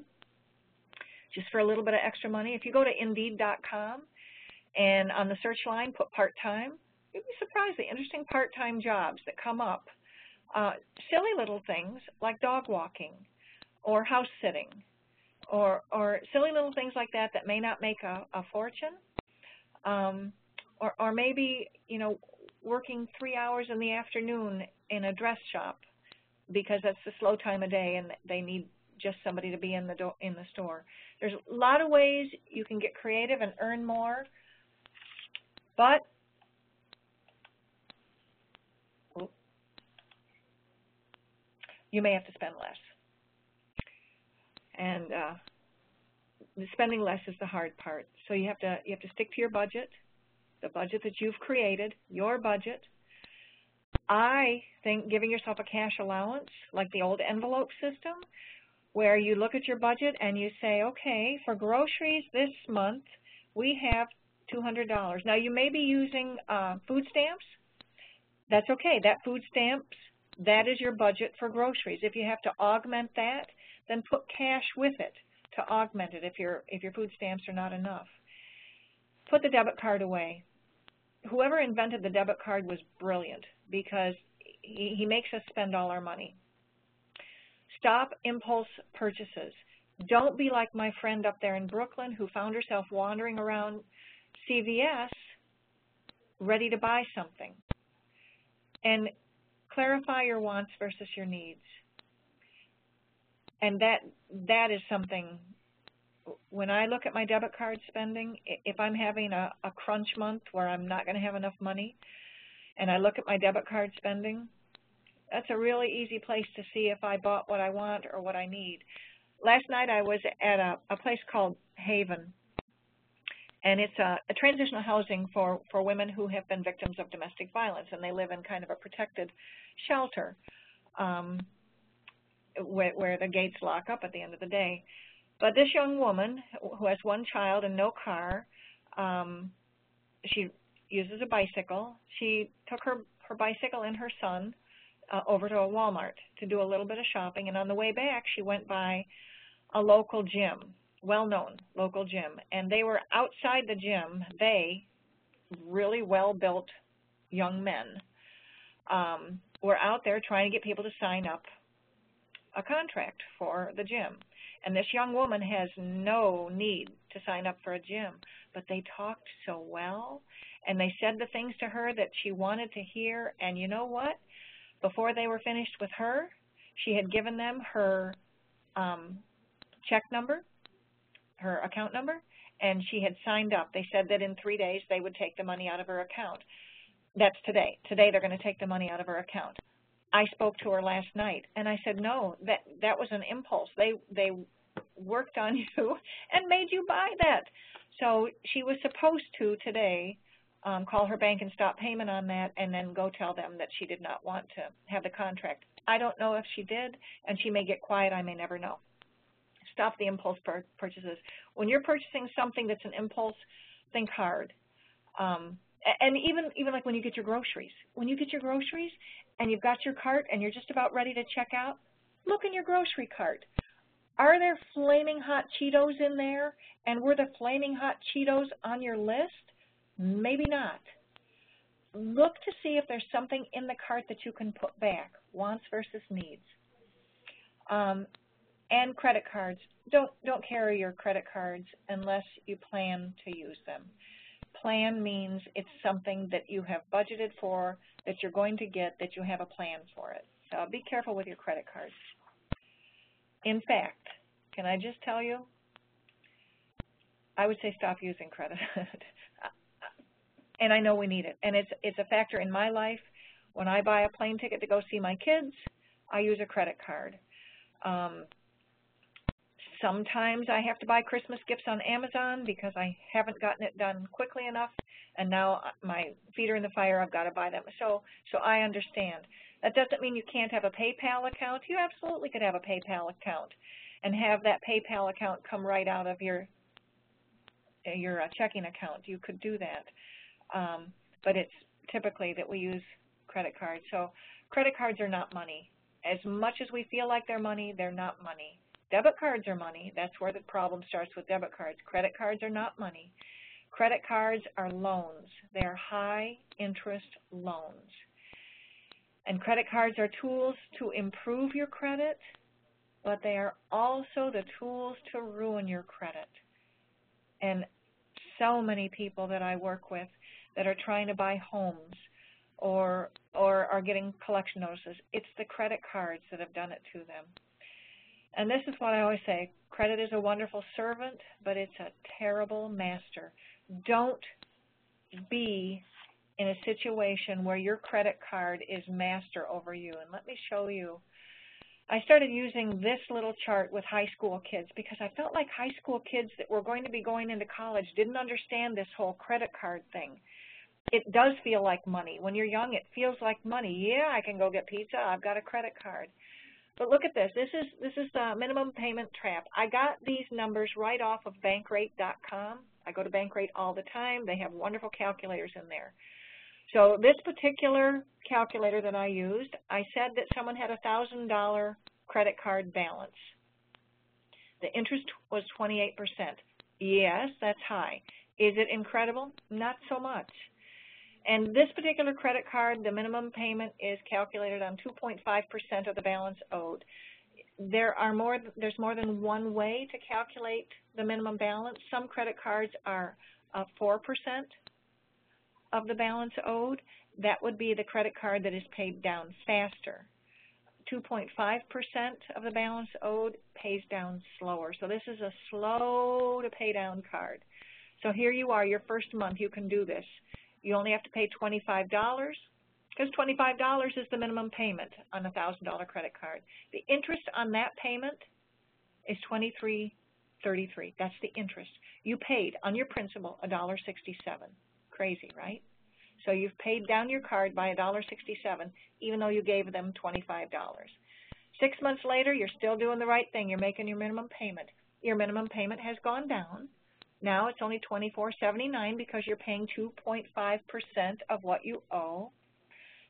just for a little bit of extra money. If you go to Indeed.com and on the search line put part-time, you'd be surprised the interesting part-time jobs that come up. Silly little things like dog walking or house sitting or silly little things like that that may not make a fortune, or maybe, working 3 hours in the afternoon in a dress shop because that's the slow time of day and they need just somebody to be in the store. There's a lot of ways you can get creative and earn more, but you may have to spend less. And the spending less is the hard part. So you have to stick to your budget, the budget that you've created, your budget. I think giving yourself a cash allowance, like the old envelope system, where you look at your budget and you say, okay, for groceries this month, we have $200. Now, you may be using food stamps. That's okay. That food stamps, that is your budget for groceries. If you have to augment that, then put cash with it to augment it if your food stamps are not enough. Put the debit card away. Whoever invented the debit card was brilliant because he makes us spend all our money. Stop impulse purchases. Don't be like my friend up there in Brooklyn who found herself wandering around CVS ready to buy something. And clarify your wants versus your needs. And that is something, when I look at my debit card spending, if I'm having a crunch month where I'm not going to have enough money, and I look at my debit card spending, that's a really easy place to see if I bought what I want or what I need. Last night I was at a place called Haven, and it's a transitional housing for women who have been victims of domestic violence, and they live in kind of a protected shelter where the gates lock up at the end of the day. But this young woman who has one child and no car, she uses a bicycle. She took her bicycle and her son over to a Walmart to do a little bit of shopping, and on the way back she went by a local gym, well-known local gym, and they were outside the gym. They, really well-built young men, were out there trying to get people to sign up a contract for the gym. And this young woman has no need to sign up for a gym, but they talked so well, and they said the things to her that she wanted to hear, and you know what? Before they were finished with her, she had given them her check number, her account number, and she had signed up. They said that in 3 days they would take the money out of her account. That's today. Today they're going to take the money out of her account. I spoke to her last night, and I said, no, that was an impulse. They worked on you and made you buy that. So she was supposed to today call her bank and stop payment on that and then go tell them that she did not want to have the contract. I don't know if she did, and she may get quiet. I may never know. Stop the impulse purchases. When you're purchasing something that's an impulse, think hard. And even like when you get your groceries. When you get your groceries and you've got your cart and you're just about ready to check out, look in your grocery cart. Are there flaming hot Cheetos in there? And were the flaming hot Cheetos on your list? Maybe not. Look to see if there's something in the cart that you can put back, wants versus needs. And credit cards. Don't carry your credit cards unless you plan to use them. Plan means it's something that you have budgeted for, that you're going to get, that you have a plan for it. So be careful with your credit cards. In fact, can I just tell you, I would say stop using credit. And I know we need it. And it's a factor in my life. When I buy a plane ticket to go see my kids, I use a credit card. Sometimes I have to buy Christmas gifts on Amazon because I haven't gotten it done quickly enough, and now my feet are in the fire, I've got to buy them. So I understand. That doesn't mean you can't have a PayPal account. You absolutely could have a PayPal account and have that PayPal account come right out of your checking account. You could do that. But it's typically that we use credit cards. So credit cards are not money. As much as we feel like they're money, they're not money. Debit cards are money. That's where the problem starts with debit cards. Credit cards are not money. Credit cards are loans. They are high-interest loans. And credit cards are tools to improve your credit, but they are also the tools to ruin your credit. And so many people that I work with that are trying to buy homes or are getting collection notices, it's the credit cards that have done it to them. And this is what I always say, credit is a wonderful servant, but it's a terrible master. Don't be in a situation where your credit card is master over you. And let me show you. I started using this little chart with high school kids because I felt like high school kids that were going to be going into college didn't understand this whole credit card thing. It does feel like money. When you're young, it feels like money. Yeah, I can go get pizza. I've got a credit card. But look at this. This is the minimum payment trap. I got these numbers right off of bankrate.com. I go to Bankrate all the time. They have wonderful calculators in there. So this particular calculator that I used, I said that someone had a $1,000 credit card balance. The interest was 28%. Yes, that's high. Is it incredible? Not so much. And this particular credit card, the minimum payment is calculated on 2.5% of the balance owed. There's more than one way to calculate the minimum balance. Some credit cards are 4% of the balance owed. That would be the credit card that is paid down faster. 2.5% of the balance owed pays down slower. So this is a slow to pay down card. So here you are, your first month, you can do this. You only have to pay $25 because $25 is the minimum payment on a $1,000 credit card. The interest on that payment is $23.33. That's the interest. You paid on your principal $1.67. Crazy, right? So you've paid down your card by $1.67 even though you gave them $25. 6 months later, you're still doing the right thing. You're making your minimum payment. Your minimum payment has gone down. Now it's only $24.79 because you're paying 2.5% of what you owe.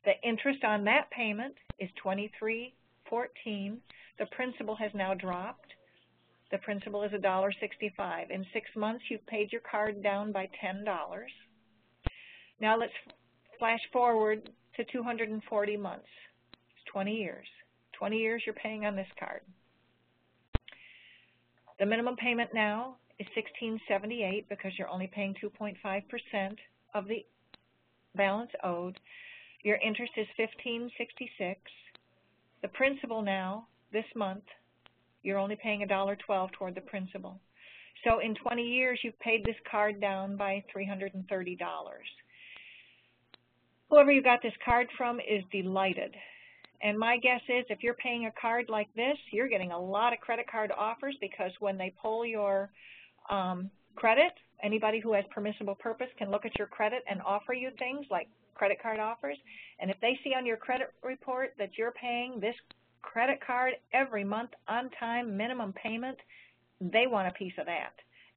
The interest on that payment is $23.14. The principal has now dropped. The principal is $1.65. In 6 months, you've paid your card down by $10. Now let's flash forward to 240 months. It's 20 years. 20 years you're paying on this card. The minimum payment now is $16.78 because you're only paying 2.5% of the balance owed. Your interest is $15.66. The principal now, this month, you're only paying $1.12 toward the principal. So in 20 years, you've paid this card down by $330. Whoever you got this card from is delighted. And my guess is if you're paying a card like this, you're getting a lot of credit card offers, because when they pull your credit, anybody who has permissible purpose can look at your credit and offer you things like credit card offers. And if they see on your credit report that you're paying this credit card every month on time, minimum payment, they want a piece of that,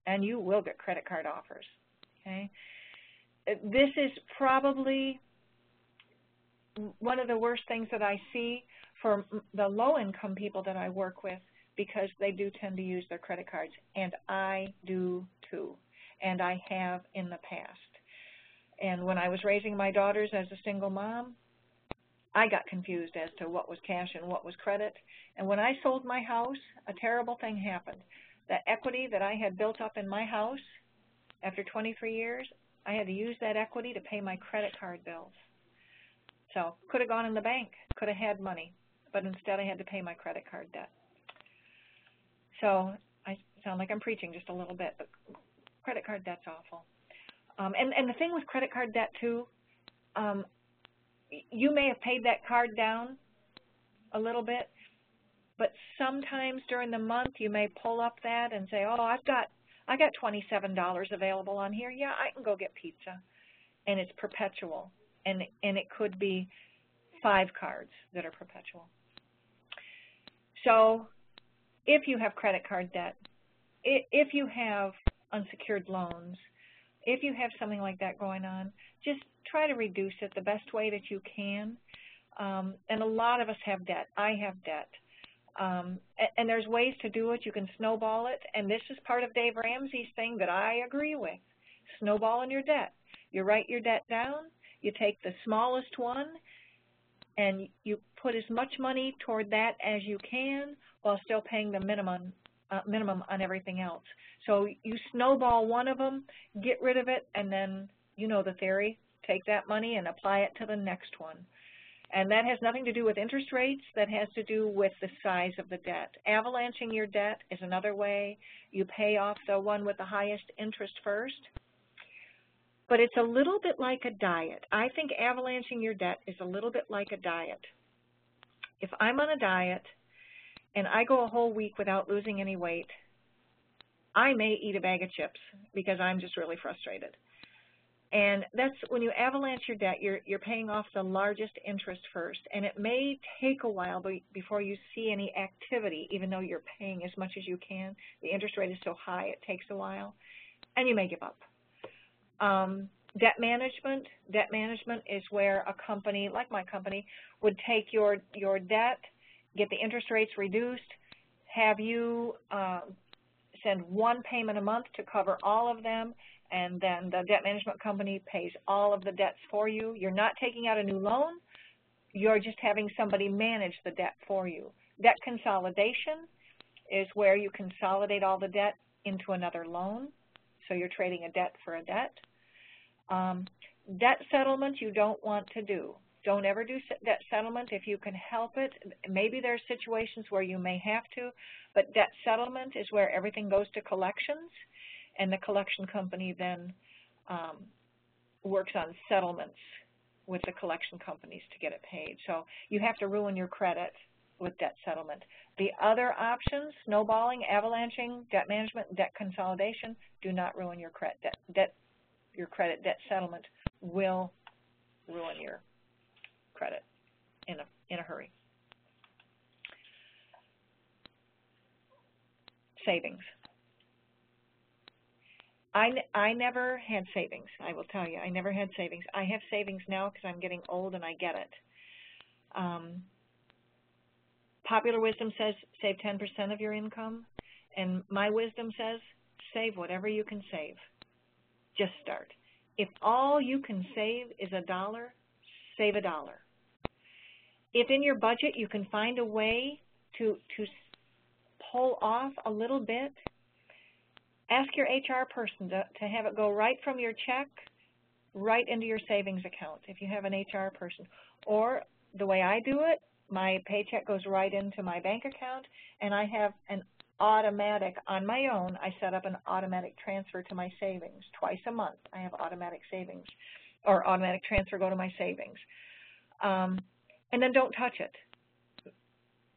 and you will get credit card offers. Okay? This is probably one of the worst things that I see for the low-income people that I work with, because they do tend to use their credit cards, and I do too, and I have in the past. And when I was raising my daughters as a single mom, I got confused as to what was cash and what was credit. And when I sold my house, a terrible thing happened. The equity that I had built up in my house after 23 years, I had to use that equity to pay my credit card bills. So could have gone in the bank, could have had money, but instead I had to pay my credit card debt. So I sound like I'm preaching just a little bit, but credit card debt's awful. And the thing with credit card debt too, you may have paid that card down a little bit, but sometimes during the month you may pull up that and say, oh, I got $27 available on here. Yeah, I can go get pizza. And it's perpetual. And it could be 5 cards that are perpetual. So if you have credit card debt, if you have unsecured loans, if you have something like that going on, just try to reduce it the best way that you can. And a lot of us have debt. I have debt. And there's ways to do it. You can snowball it. And this is part of Dave Ramsey's thing that I agree with. Snowballing your debt. You write your debt down. You take the smallest one, and you put as much money toward that as you can while still paying the minimum on everything else. So you snowball one of them, get rid of it, and then, you know the theory, take that money and apply it to the next one. And that has nothing to do with interest rates. That has to do with the size of the debt. Avalanching your debt is another way. You pay off the one with the highest interest first. But it's a little bit like a diet. I think avalanching your debt is a little bit like a diet. If I'm on a diet and I go a whole week without losing any weight, I may eat a bag of chips because I'm just really frustrated. And that's when you avalanche your debt, you're paying off the largest interest first. And it may take a while before you see any activity, even though you're paying as much as you can. The interest rate is so high, it takes a while. And you may give up. Debt management is where a company, like my company, would take your debt, get the interest rates reduced, have you send one payment a month to cover all of them, and then the debt management company pays all of the debts for you. You're not taking out a new loan. You're just having somebody manage the debt for you. Debt consolidation is where you consolidate all the debt into another loan. So you're trading a debt for a debt. Debt settlement you don't want to do. Don't ever do debt settlement if you can help it. Maybe there are situations where you may have to, but debt settlement is where everything goes to collections, and the collection company then works on settlements with the collection companies to get it paid. So you have to ruin your credit with debt settlement. The other options, snowballing, avalanching, debt management, debt consolidation, do not ruin your credit. Debt settlement will ruin your credit in a hurry. Savings. I never had savings. I will tell you, I never had savings. I have savings now because I'm getting old and I get it. Popular wisdom says save 10% of your income, and my wisdom says save whatever you can save. Just start. If all you can save is $1, save $1. If in your budget you can find a way to pull off a little bit, ask your HR person to have it go right from your check right into your savings account if you have an HR person. Or the way I do it, my paycheck goes right into my bank account, and I have an automatic, on my own, I set up an automatic transfer to my savings. Twice a month I have automatic savings, or automatic transfer go to my savings. And then don't touch it.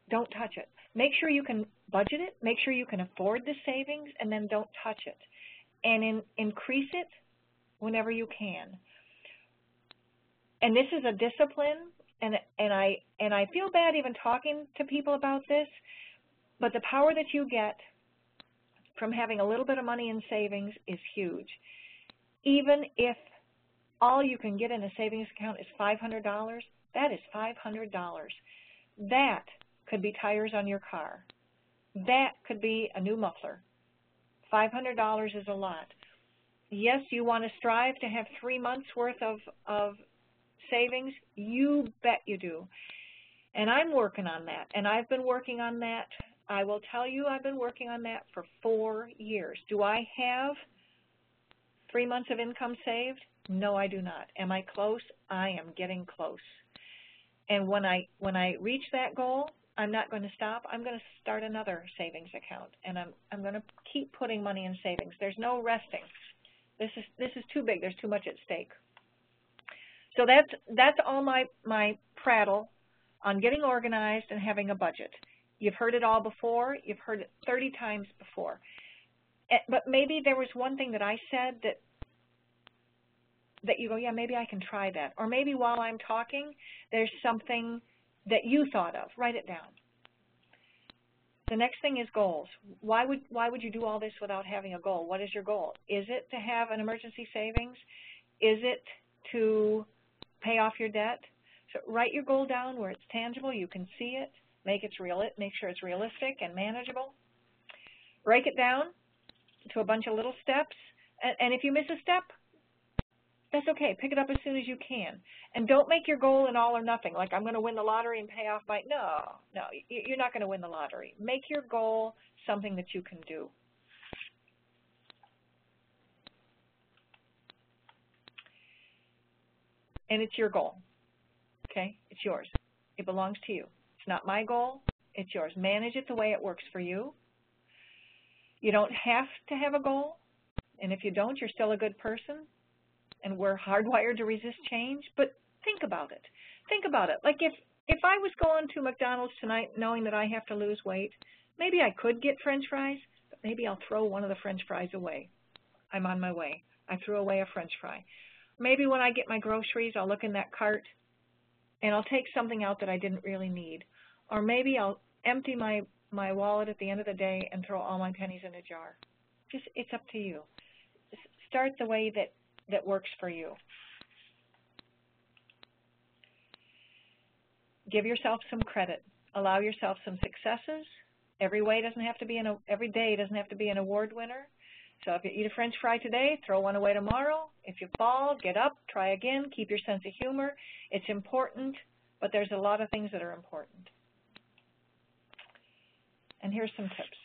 don't touch it. Make sure you can budget it, make sure you can afford the savings, and then don't touch it. And increase it whenever you can. And this is a discipline, and I feel bad even talking to people about this, but the power that you get from having a little bit of money in savings is huge. Even if all you can get in a savings account is $500, that is $500. That could be tires on your car. That could be a new muffler. $500 is a lot. Yes, you want to strive to have 3 months worth of savings. You bet you do. And I'm working on that, and I've been working on that. I will tell you, I've been working on that for 4 years. Do I have 3 months of income saved? No, I do not. Am I close? I am getting close. And when I reach that goal, I'm not going to stop. I'm going to start another savings account, and I'm going to keep putting money in savings. There's no resting. This is too big. There's too much at stake. So that's all my prattle on getting organized and having a budget. You've heard it all before. You've heard it 30 times before. But maybe there was one thing that I said that you go, yeah, maybe I can try that. Or maybe while I'm talking, there's something that you thought of. Write it down. The next thing is goals. Why would you do all this without having a goal? What is your goal? Is it to have an emergency savings? Is it to pay off your debt? So write your goal down where it's tangible, you can see it, make sure it's realistic and manageable. Break it down to a bunch of little steps, and if you miss a step, that's okay. Pick it up as soon as you can. And don't make your goal an all or nothing, like I'm going to win the lottery and pay off my, no, you're not going to win the lottery. Make your goal something that you can do. And it's your goal, okay? It's yours. It belongs to you. It's not my goal. It's yours. Manage it the way it works for you. You don't have to have a goal, and if you don't, you're still a good person, and we're hardwired to resist change, but think about it. Think about it. Like if I was going to McDonald's tonight knowing that I have to lose weight, maybe I could get French fries, but maybe I'll throw one of the French fries away. I'm on my way. I threw away a French fry. Maybe when I get my groceries, I'll look in that cart and I'll take something out that I didn't really need. Or maybe I'll empty my wallet at the end of the day and throw all my pennies in a jar. It's up to you. Start the way that works for you. Give yourself some credit. Allow yourself some successes. Every day doesn't have to be an award winner. So if you eat a French fry today, throw one away tomorrow. If you fall, get up, try again, keep your sense of humor. It's important, but there's a lot of things that are important. And here's some tips.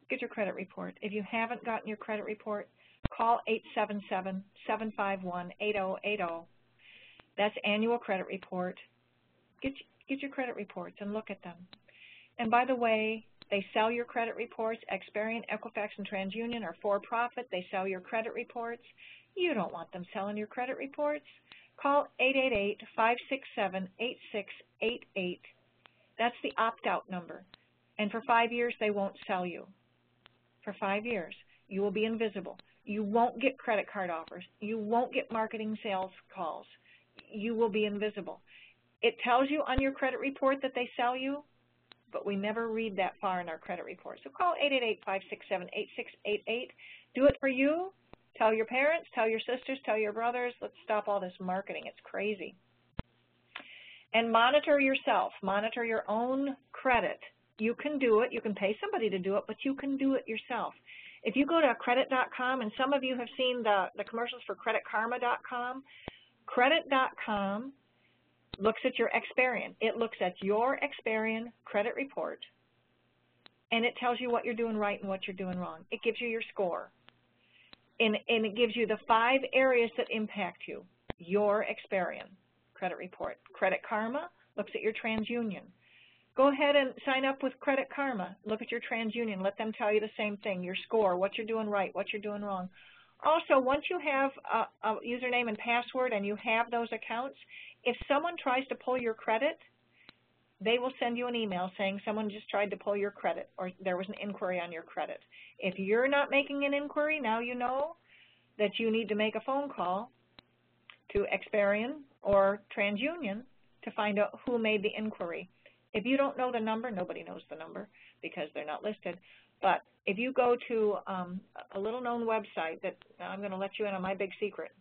Get your credit report. If you haven't gotten your credit report, call 877-751-8080. That's annual credit report. Get your credit reports and look at them. And by the way, they sell your credit reports. Experian, Equifax, and TransUnion are for-profit. They sell your credit reports. You don't want them selling your credit reports. Call 888-567-8688. That's the opt-out number. And for 5 years, they won't sell you. For 5 years, you will be invisible. You won't get credit card offers. You won't get marketing sales calls. You will be invisible. It tells you on your credit report that they sell you, but we never read that far in our credit report. So call 888-567-8688. Do it for you. Tell your parents, tell your sisters, tell your brothers. Let's stop all this marketing. It's crazy. And monitor yourself. Monitor your own credit. You can do it. You can pay somebody to do it, but you can do it yourself. If you go to credit.com, and some of you have seen the commercials for creditkarma.com, credit.com looks at your Experian. It looks at your Experian credit report, and it tells you what you're doing right and what you're doing wrong. It gives you your score, and it gives you the 5 areas that impact you. Your Experian credit report. Credit Karma looks at your TransUnion. Go ahead and sign up with Credit Karma. Look at your TransUnion. Let them tell you the same thing, your score, what you're doing right, what you're doing wrong. Also, once you have a username and password and you have those accounts, if someone tries to pull your credit, they will send you an email saying someone just tried to pull your credit or there was an inquiry on your credit. If you're not making an inquiry, now you know that you need to make a phone call to Experian or TransUnion to find out who made the inquiry. If you don't know the number, nobody knows the number because they're not listed. But if you go to a little-known website that I'm going to let you in on my big secret,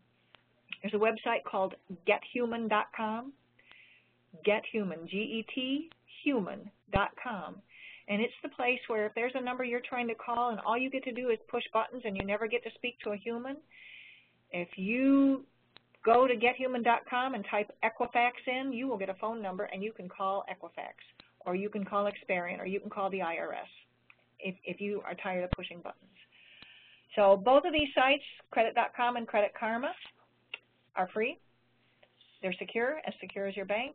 there's a website called gethuman.com, gethuman, G-E-T, human.com. And it's the place where if there's a number you're trying to call and all you get to do is push buttons and you never get to speak to a human, if you go to gethuman.com and type Equifax in, you will get a phone number and you can call Equifax, or you can call Experian, or you can call the IRS if you are tired of pushing buttons. So both of these sites, credit.com and Credit Karma, are free. They're secure as your bank,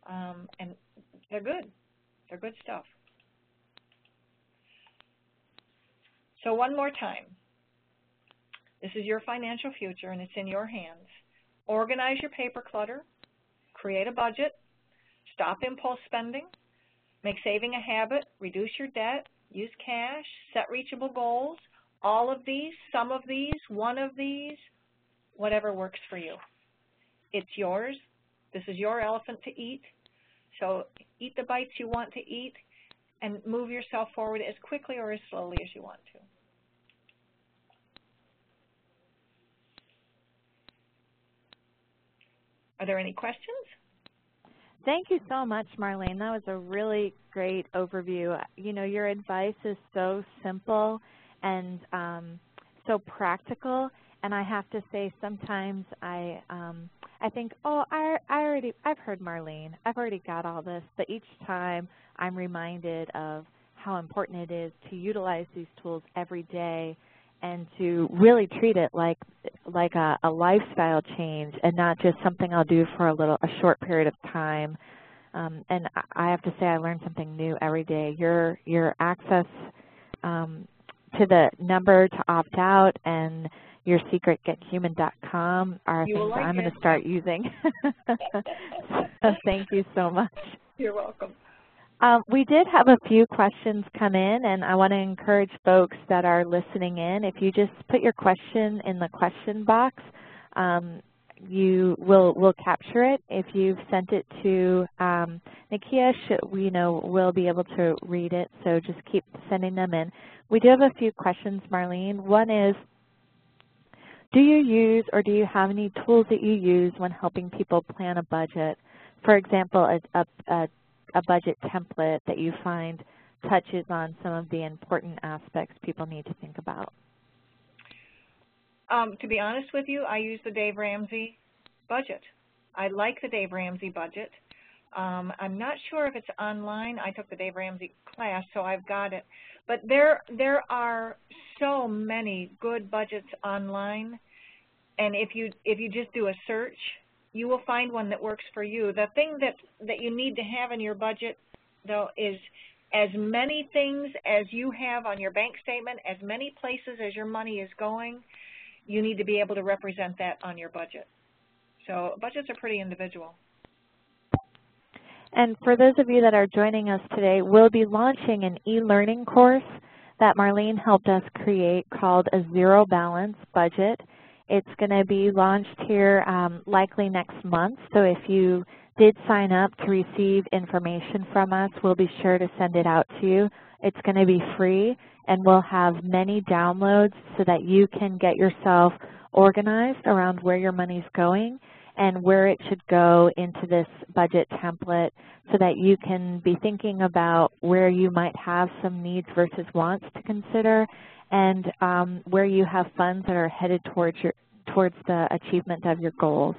and they're good. They're good stuff. So one more time. This is your financial future, and it's in your hands. Organize your paper clutter, create a budget, stop impulse spending, make saving a habit, reduce your debt, use cash, set reachable goals, all of these, some of these, one of these, whatever works for you. It's yours. This is your elephant to eat. So eat the bites you want to eat and move yourself forward as quickly or as slowly as you want to. Are there any questions? Thank you so much, Marlene. That was a really great overview. You know, your advice is so simple and so practical. And I have to say, sometimes I think, oh, I've heard Marlene. I've already got all this. But each time I'm reminded of how important it is to utilize these tools every day and to really treat it like a lifestyle change and not just something I'll do for a short period of time. And I have to say, I learn something new every day. Your access to the number to opt out and your secret gethuman.com are things I'm going to start using. So thank you so much. You're welcome. We did have a few questions come in, and I want to encourage folks that are listening in, if you just put your question in the question box, we'll capture it. If you've sent it to Nakia, we'll be able to read it, so just keep sending them in. We do have a few questions, Marlene. One is, do you use or do you have any tools that you use when helping people plan a budget? For example, a budget template that you find touches on some of the important aspects people need to think about? To be honest with you, I use the Dave Ramsey budget. I like the Dave Ramsey budget. I'm not sure if it's online. I took the Dave Ramsey class, so I've got it. But there are so many good budgets online, and if you just do a search, you will find one that works for you. The thing that you need to have in your budget, though, is as many things as you have on your bank statement, as many places as your money is going, you need to be able to represent that on your budget. So budgets are pretty individual. And for those of you that are joining us today, we'll be launching an e-learning course that Marlene helped us create called A Zero Balance Budget. It's going to be launched here likely next month, so if you did sign up to receive information from us, we'll be sure to send it out to you. It's going to be free, and we'll have many downloads so that you can get yourself organized around where your money's going and where it should go into this budget template so that you can be thinking about where you might have some needs versus wants to consider and where you have funds that are headed towards the achievement of your goals.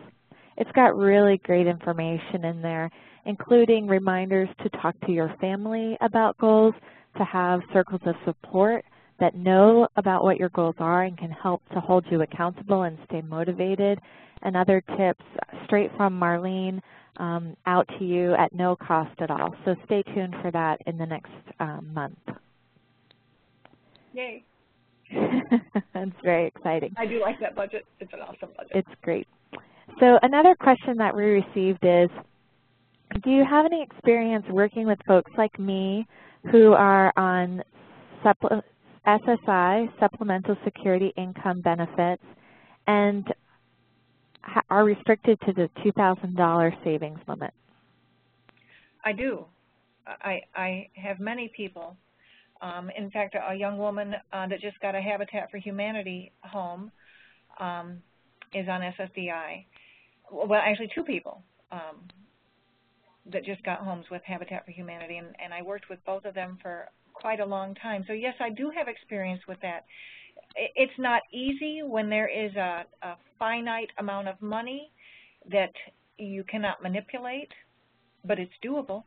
It's got really great information in there, including reminders to talk to your family about goals, to have circles of support that know about what your goals are and can help to hold you accountable and stay motivated, and other tips straight from Marlene out to you at no cost at all. So stay tuned for that in the next month. Yay. That's very exciting. I do like that budget. It's an awesome budget. It's great. So another question that we received is, Do you have any experience working with folks like me who are on SSI, Supplemental Security Income Benefits, and are restricted to the $2,000 savings limit? I do. I have many people. In fact, a young woman that just got a Habitat for Humanity home is on SSDI. Well, actually 2 people that just got homes with Habitat for Humanity, and I worked with both of them for quite a long time. So yes, I do have experience with that. It's not easy when there is a finite amount of money that you cannot manipulate, but it's doable.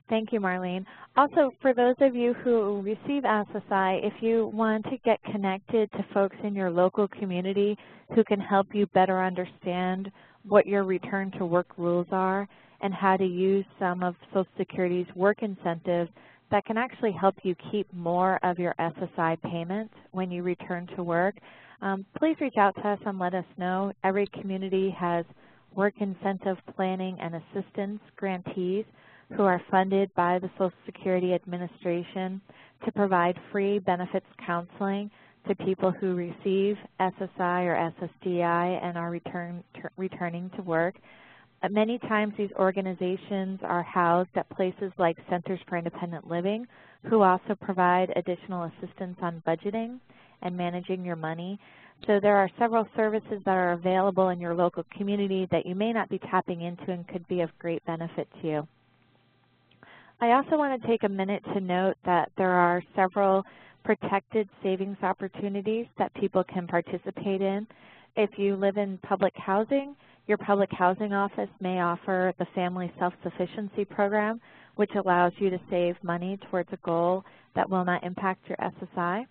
Thank you, Marlene. Also, for those of you who receive SSI, if you want to get connected to folks in your local community who can help you better understand what your return to work rules are and how to use some of Social Security's work incentives that can actually help you keep more of your SSI payments when you return to work, please reach out to us and let us know. Every community has work incentive planning and assistance grantees who are funded by the Social Security Administration to provide free benefits counseling to people who receive SSI or SSDI and are returning to work. Many times these organizations are housed at places like Centers for Independent Living, who also provide additional assistance on budgeting and managing your money. So there are several services that are available in your local community that you may not be tapping into and could be of great benefit to you. I also want to take a minute to note that there are several protected savings opportunities that people can participate in. If you live in public housing, your public housing office may offer the Family Self-Sufficiency Program, which allows you to save money towards a goal that will not impact your SSI.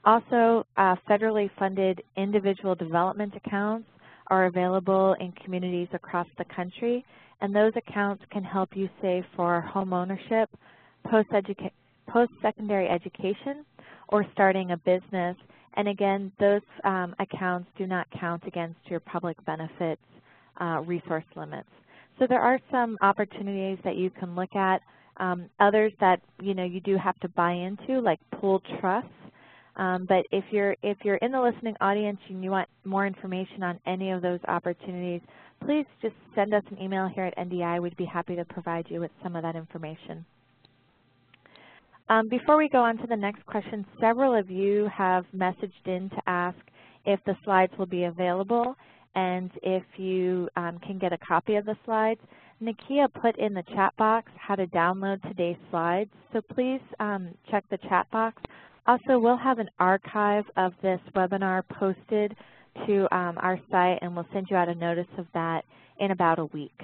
Also, federally funded individual development accounts are available in communities across the country, and those accounts can help you save for home ownership, post-secondary education, or starting a business. And again, those accounts do not count against your public benefits resource limits. So there are some opportunities that you can look at. Others that you do have to buy into, like pooled trusts. But if you're in the listening audience and you want more information on any of those opportunities, please just send us an email here at NDI. We'd be happy to provide you with some of that information. Before we go on to the next question, several of you have messaged in to ask if the slides will be available and if you can get a copy of the slides. Nakia put in the chat box how to download today's slides, so please check the chat box. Also, we'll have an archive of this webinar posted to our site, and we'll send you out a notice of that in about a week.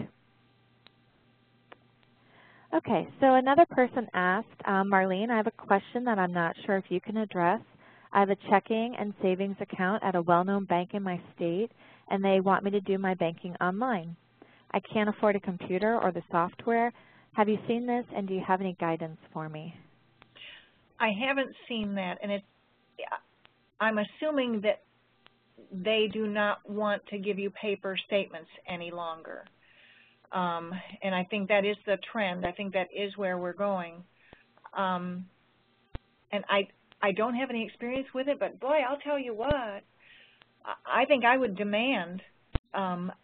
Okay, so another person asked, Marlene, I have a question that I'm not sure if you can address. I have a checking and savings account at a well-known bank in my state, and they want me to do my banking online. I can't afford a computer or the software. Have you seen this, and do you have any guidance for me? I haven't seen that, and I'm assuming that they do not want to give you paper statements any longer. And I think that is the trend. I think that is where we're going. And I don't have any experience with it, but boy, I'll tell you what, I think I would demand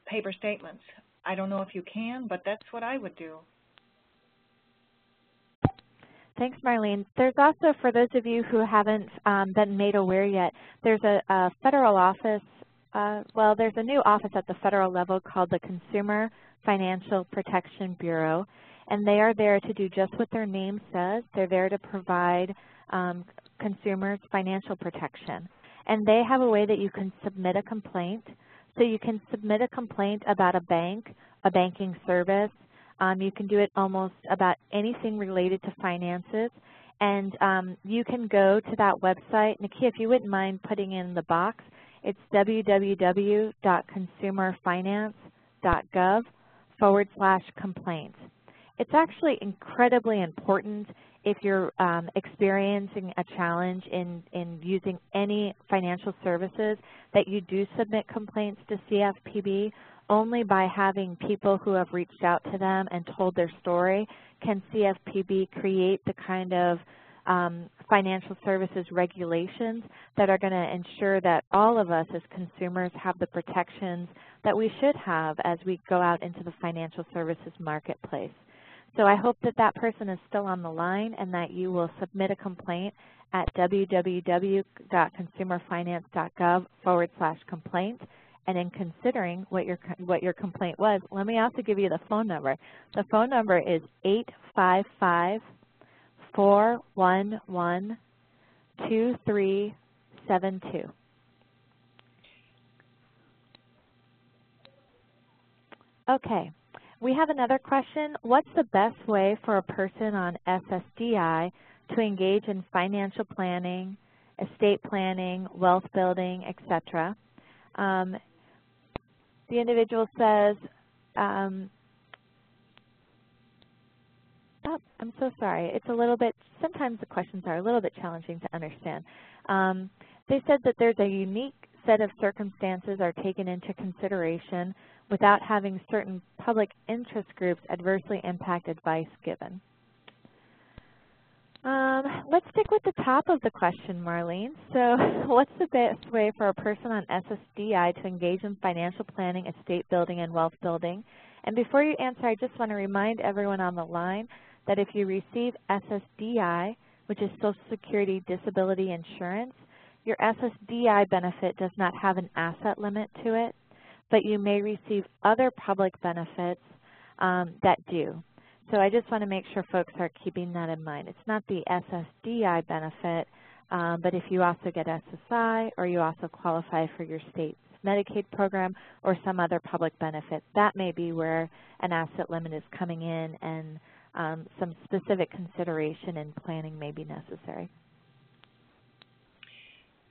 paper statements. I don't know if you can, but that's what I would do. Thanks, Marlene. There's also, for those of you who haven't been made aware yet, there's a federal office, well, there's a new office at the federal level called the Consumer Financial Protection Bureau, and they are there to do just what their name says. They're there to provide consumers financial protection. And they have a way that you can submit a complaint. So you can submit a complaint about a bank, a banking service. You can do it almost about anything related to finances. And you can go to that website. Nakia, if you wouldn't mind putting in the box, it's www.consumerfinance.gov/complaints. It's actually incredibly important if you're experiencing a challenge in using any financial services that you do submit complaints to CFPB. Only by having people who have reached out to them and told their story can CFPB create the kind of financial services regulations that are going to ensure that all of us as consumers have the protections that we should have as we go out into the financial services marketplace. So I hope that that person is still on the line and that you will submit a complaint at www.consumerfinance.gov/complaint. And in considering what your complaint was, let me also give you the phone number. The phone number is 855-411-2372. Okay, we have another question. What's the best way for a person on SSDI to engage in financial planning, estate planning, wealth building, etc.? The individual says, oh, I'm so sorry. It's a little bit, sometimes the questions are a little bit challenging to understand. They said that there's a unique set of circumstances are taken into consideration without having certain public interest groups adversely impact advice given. Let's stick with the top of the question, Marlene. So what's the best way for a person on SSDI to engage in financial planning, estate building, and wealth building? And before you answer, I just want to remind everyone on the line that if you receive SSDI, which is Social Security Disability Insurance, your SSDI benefit does not have an asset limit to it, but you may receive other public benefits that do. So I just want to make sure folks are keeping that in mind. It's not the SSDI benefit, but if you also get SSI or you also qualify for your state's Medicaid program or some other public benefit, that may be where an asset limit is coming in and some specific consideration and planning may be necessary.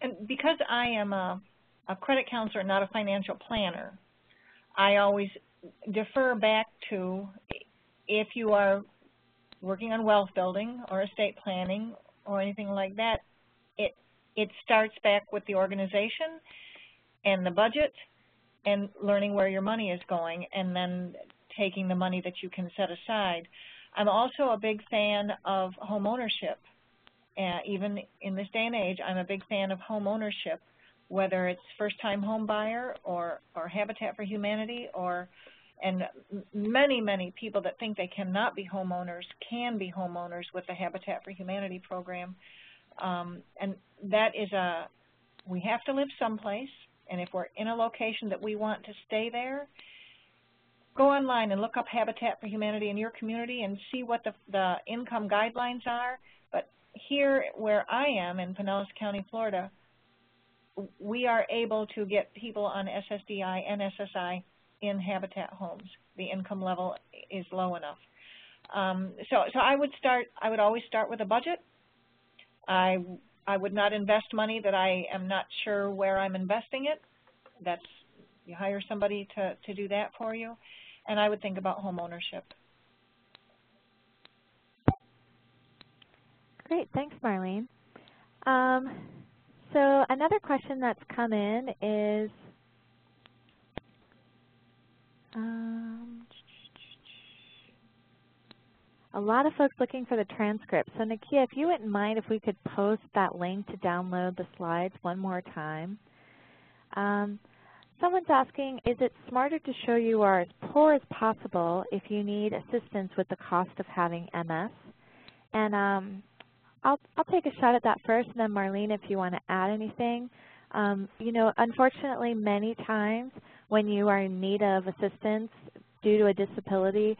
And because I am a credit counselor, not a financial planner, I always defer back to if you are working on wealth building or estate planning or anything like that, it starts back with the organization and the budget and learning where your money is going and then taking the money that you can set aside. I'm also a big fan of home ownership. Even in this day and age, I'm a big fan of home ownership, whether it's first-time home buyer or Habitat for Humanity and many, many people that think they cannot be homeowners can be homeowners with the Habitat for Humanity program. And that is we have to live someplace, and if we're in a location that we want to stay there, go online and look up Habitat for Humanity in your community and see what the income guidelines are. But here where I am in Pinellas County, Florida, we are able to get people on SSDI and SSI in Habitat homes. The income level is low enough. So I would always start with a budget. I would not invest money that I am not sure where I'm investing it. You hire somebody to do that for you. And I would think about home ownership. Great, thanks, Marlene. So another question that's come in is, a lot of folks looking for the transcript. So Nakia, if you wouldn't mind if we could post that link to download the slides one more time. Someone's asking, is it smarter to show you are as poor as possible if you need assistance with the cost of having MS? And I'll take a shot at that first, and then Marlene, if you want to add anything. You know, unfortunately, many times when you are in need of assistance due to a disability,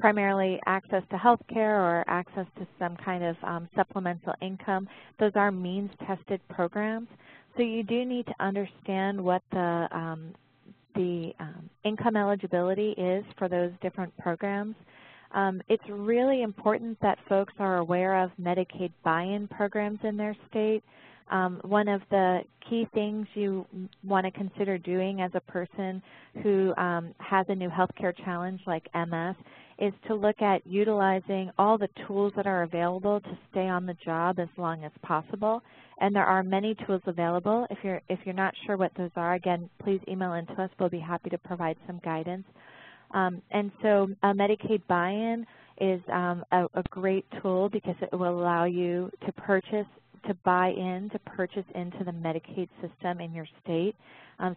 primarily access to health care or access to some kind of supplemental income, those are means-tested programs. So you do need to understand what the income eligibility is for those different programs. It's really important that folks are aware of Medicaid buy-in programs in their state. One of the key things you want to consider doing as a person who has a new healthcare challenge like MS is to look at utilizing all the tools that are available to stay on the job as long as possible. And there are many tools available. If you're not sure what those are, again, please email into us. We'll be happy to provide some guidance. And so Medicaid buy-in is a great tool because it will allow you to buy in, to purchase into the Medicaid system in your state.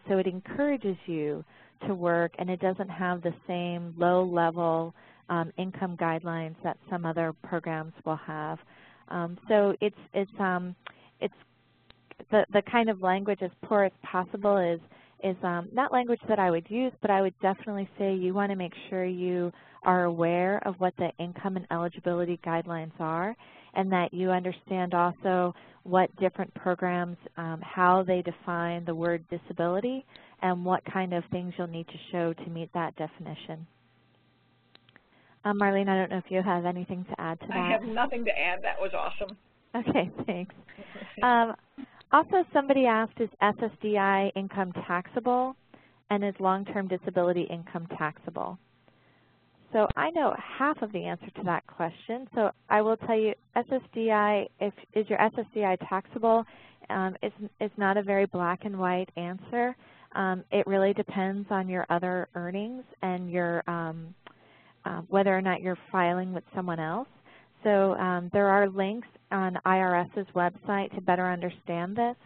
So it encourages you to work, and it doesn't have the same low-level income guidelines that some other programs will have. So it's the kind of language as poor as possible is not language that I would use, but I would definitely say you want to make sure you are aware of what the income and eligibility guidelines are, and that you understand also what different programs, how they define the word disability, and what kind of things you'll need to show to meet that definition. Marlene, I don't know if you have anything to add to that. I have nothing to add. That was awesome. Okay, thanks. Also, somebody asked, is SSDI income taxable, and is long-term disability income taxable? So I know half of the answer to that question. So I will tell you, SSDI, is your SSDI taxable? It's not a very black and white answer. It really depends on your other earnings and your whether or not you're filing with someone else. So there are links on IRS's website to better understand this.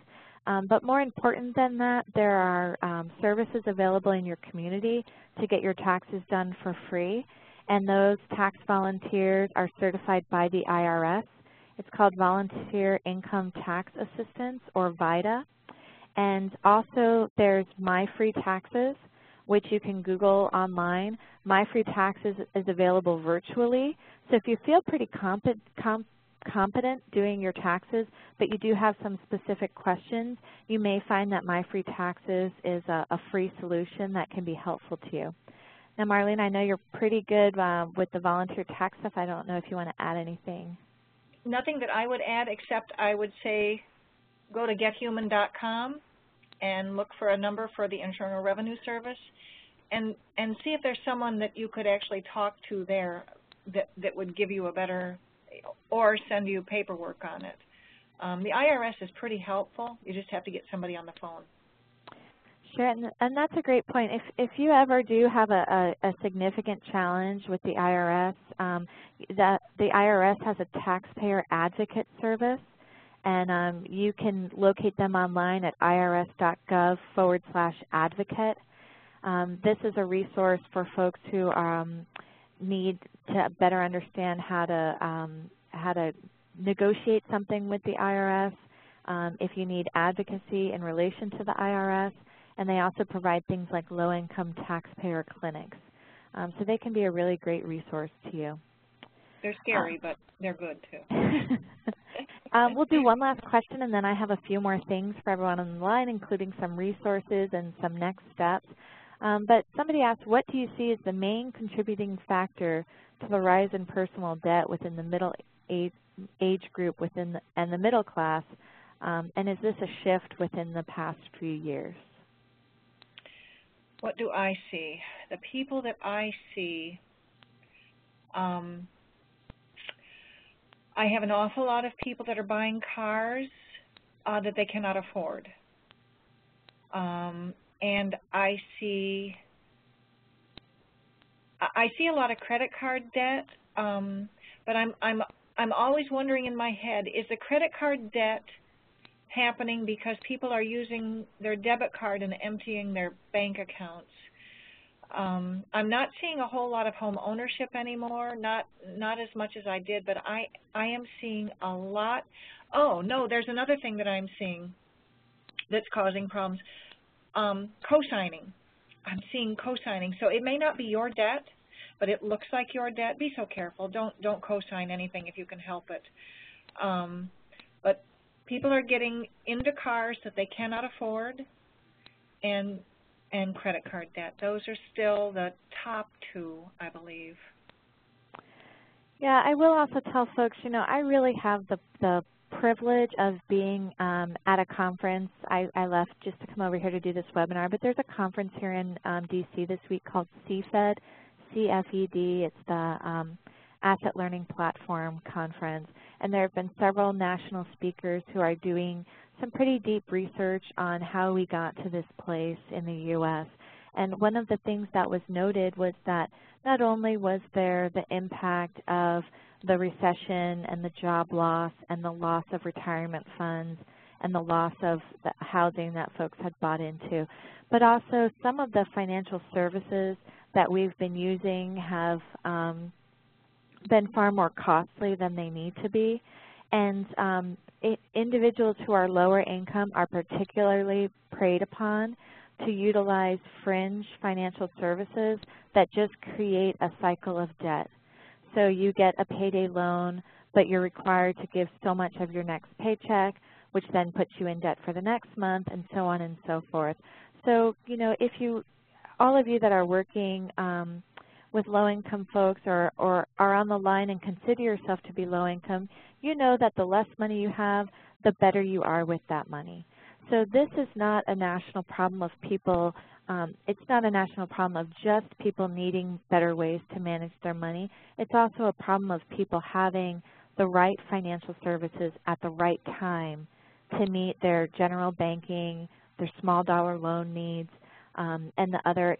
But more important than that, there are services available in your community to get your taxes done for free. And those tax volunteers are certified by the IRS. It's called Volunteer Income Tax Assistance, or VITA. And also there's My Free Taxes, which you can Google online. My Free Taxes is available virtually. So if you feel pretty competent doing your taxes, but you do have some specific questions, you may find that My Free Taxes is a free solution that can be helpful to you. Now, Marlene, I know you're pretty good with the volunteer tax stuff. I don't know if you want to add anything. Nothing that I would add, except I would say go to gethuman.com and look for a number for the Internal Revenue Service, and see if there's someone that you could actually talk to there that would give you a better, or send you paperwork on it. The IRS is pretty helpful. You just have to get somebody on the phone. Sure, and that's a great point. If you ever do have a significant challenge with the IRS, the IRS has a taxpayer advocate service, and you can locate them online at irs.gov/advocate. This is a resource for folks who need to better understand how to negotiate something with the IRS, if you need advocacy in relation to the IRS, and they also provide things like low-income taxpayer clinics. So they can be a really great resource to you. They're scary, but they're good too. We'll do one last question, and then I have a few more things for everyone on the line, including some resources and some next steps. But somebody asked, what do you see as the main contributing factor to the rise in personal debt within the middle age group and the middle class, and is this a shift within the past few years? What do I see? The people that I see, I have an awful lot of people that are buying cars that they cannot afford. And I see a lot of credit card debt, but I'm always wondering in my head, is the credit card debt happening because people are using their debit card and emptying their bank accounts? I'm not seeing a whole lot of home ownership anymore, not as much as I did, but I am seeing a lot. Oh, no, there's another thing that I'm seeing that's causing problems. Co-signing. I'm seeing co-signing. So it may not be your debt, but it looks like your debt. Be so careful. Don't co-sign anything if you can help it. But people are getting into cars that they cannot afford, and credit card debt. Those are still the top two, I believe. Yeah, I will also tell folks, you know, I really have the privilege of being at a conference. I left just to come over here to do this webinar, but there's a conference here in DC this week called CFED, C-F-E-D. It's the Asset Learning Platform Conference, and there have been several national speakers who are doing some pretty deep research on how we got to this place in the U.S. And one of the things that was noted was that not only was there the impact of the recession and the job loss and the loss of retirement funds and the loss of the housing that folks had bought into, but also some of the financial services that we've been using have been far more costly than they need to be. And individuals who are lower income are particularly preyed upon to utilize fringe financial services that just create a cycle of debt. So you get a payday loan, but you're required to give so much of your next paycheck, which then puts you in debt for the next month, and so on and so forth. So, you know, if you, all of you that are working with low-income folks or are on the line and consider yourself to be low-income, you know that the less money you have, the better you are with that money. So this is not a national problem of people, it's not a national problem of just people needing better ways to manage their money. It's also a problem of people having the right financial services at the right time to meet their general banking, their small dollar loan needs, and the other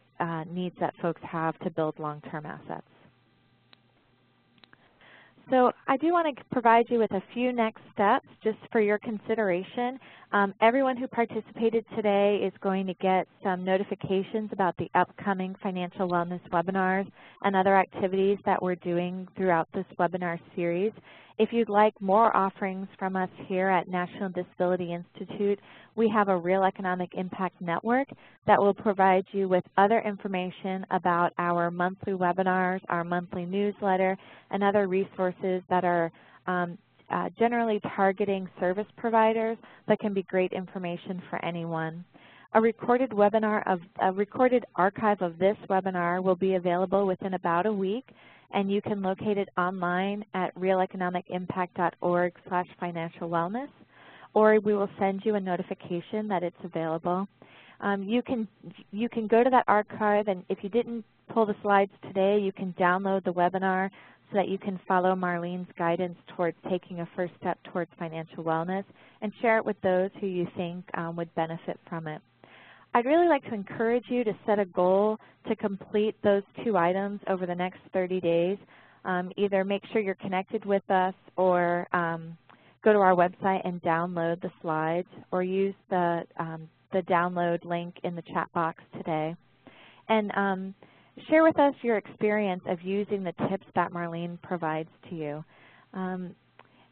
needs that folks have to build long-term assets. So I do want to provide you with a few next steps just for your consideration. Everyone who participated today is going to get some notifications about the upcoming financial wellness webinars and other activities that we're doing throughout this webinar series. If you'd like more offerings from us here at National Disability Institute, we have a Real Economic Impact Network that will provide you with other information about our monthly webinars, our monthly newsletter, and other resources that are generally targeting service providers that can be great information for anyone. A recorded archive of this webinar will be available within about a week, and you can locate it online at realeconomicimpact.org/financial wellness, or we will send you a notification that it's available. You can go to that archive, and if you didn't pull the slides today, you can download the webinar so that you can follow Marlene's guidance towards taking a first step towards financial wellness and share it with those who you think would benefit from it. I'd really like to encourage you to set a goal to complete those 2 items over the next 30 days. Either make sure you're connected with us or go to our website and download the slides, or use the download link in the chat box today. And share with us your experience of using the tips that Marlene provides to you.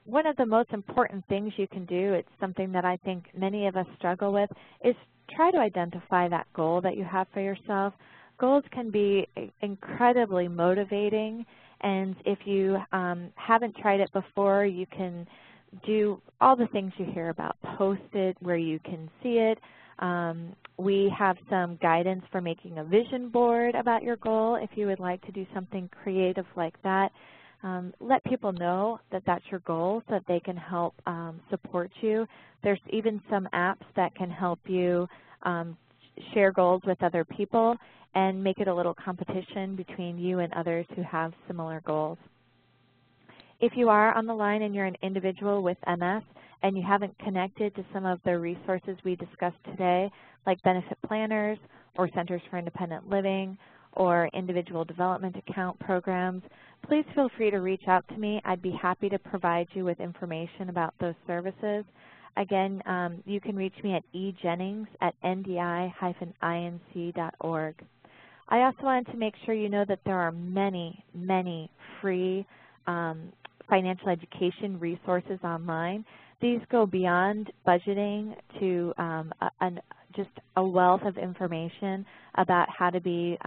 One of the most important things you can do, it's something that I think many of us struggle with, is try to identify that goal that you have for yourself. Goals can be incredibly motivating, and if you haven't tried it before, you can do all the things you hear about. Post it where you can see it. We have some guidance for making a vision board about your goal if you would like to do something creative like that. Let people know that that's your goal so that they can help support you. There's even some apps that can help you share goals with other people and make it a little competition between you and others who have similar goals. If you are on the line and you're an individual with MS and you haven't connected to some of the resources we discussed today, like benefit planners or Centers for Independent Living or individual development account programs, please feel free to reach out to me. I'd be happy to provide you with information about those services. Again, you can reach me at ejennings@ndi-inc.org. I also wanted to make sure you know that there are many, many free financial education resources online. These go beyond budgeting to just a wealth of information about how to be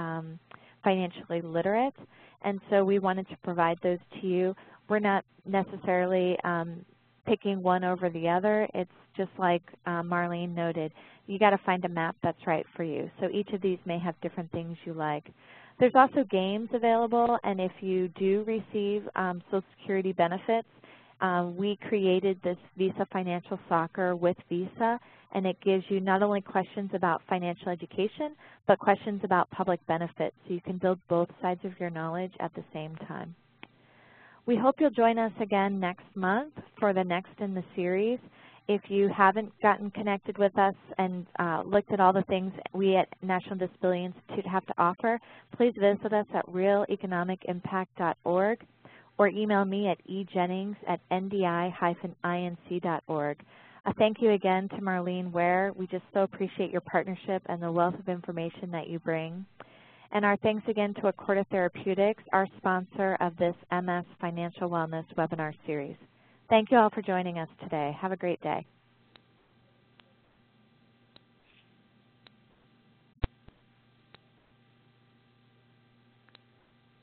financially literate, and so we wanted to provide those to you. We're not necessarily picking one over the other. It's just like Marlene noted, you got to find a map that's right for you. So each of these may have different things you like. There's also games available, and if you do receive Social Security benefits We created this Visa Financial Soccer with Visa, and it gives you not only questions about financial education, but questions about public benefits, so you can build both sides of your knowledge at the same time. We hope you'll join us again next month for the next in the series. If you haven't gotten connected with us and looked at all the things we at National Disability Institute have to offer, please visit us at realeconomicimpact.org or email me at eJennings@ndi-inc.org. Thank you again to Marlene Ware. We just so appreciate your partnership and the wealth of information that you bring. And our thanks again to Accorda Therapeutics, our sponsor of this MS Financial Wellness webinar series. Thank you all for joining us today. Have a great day.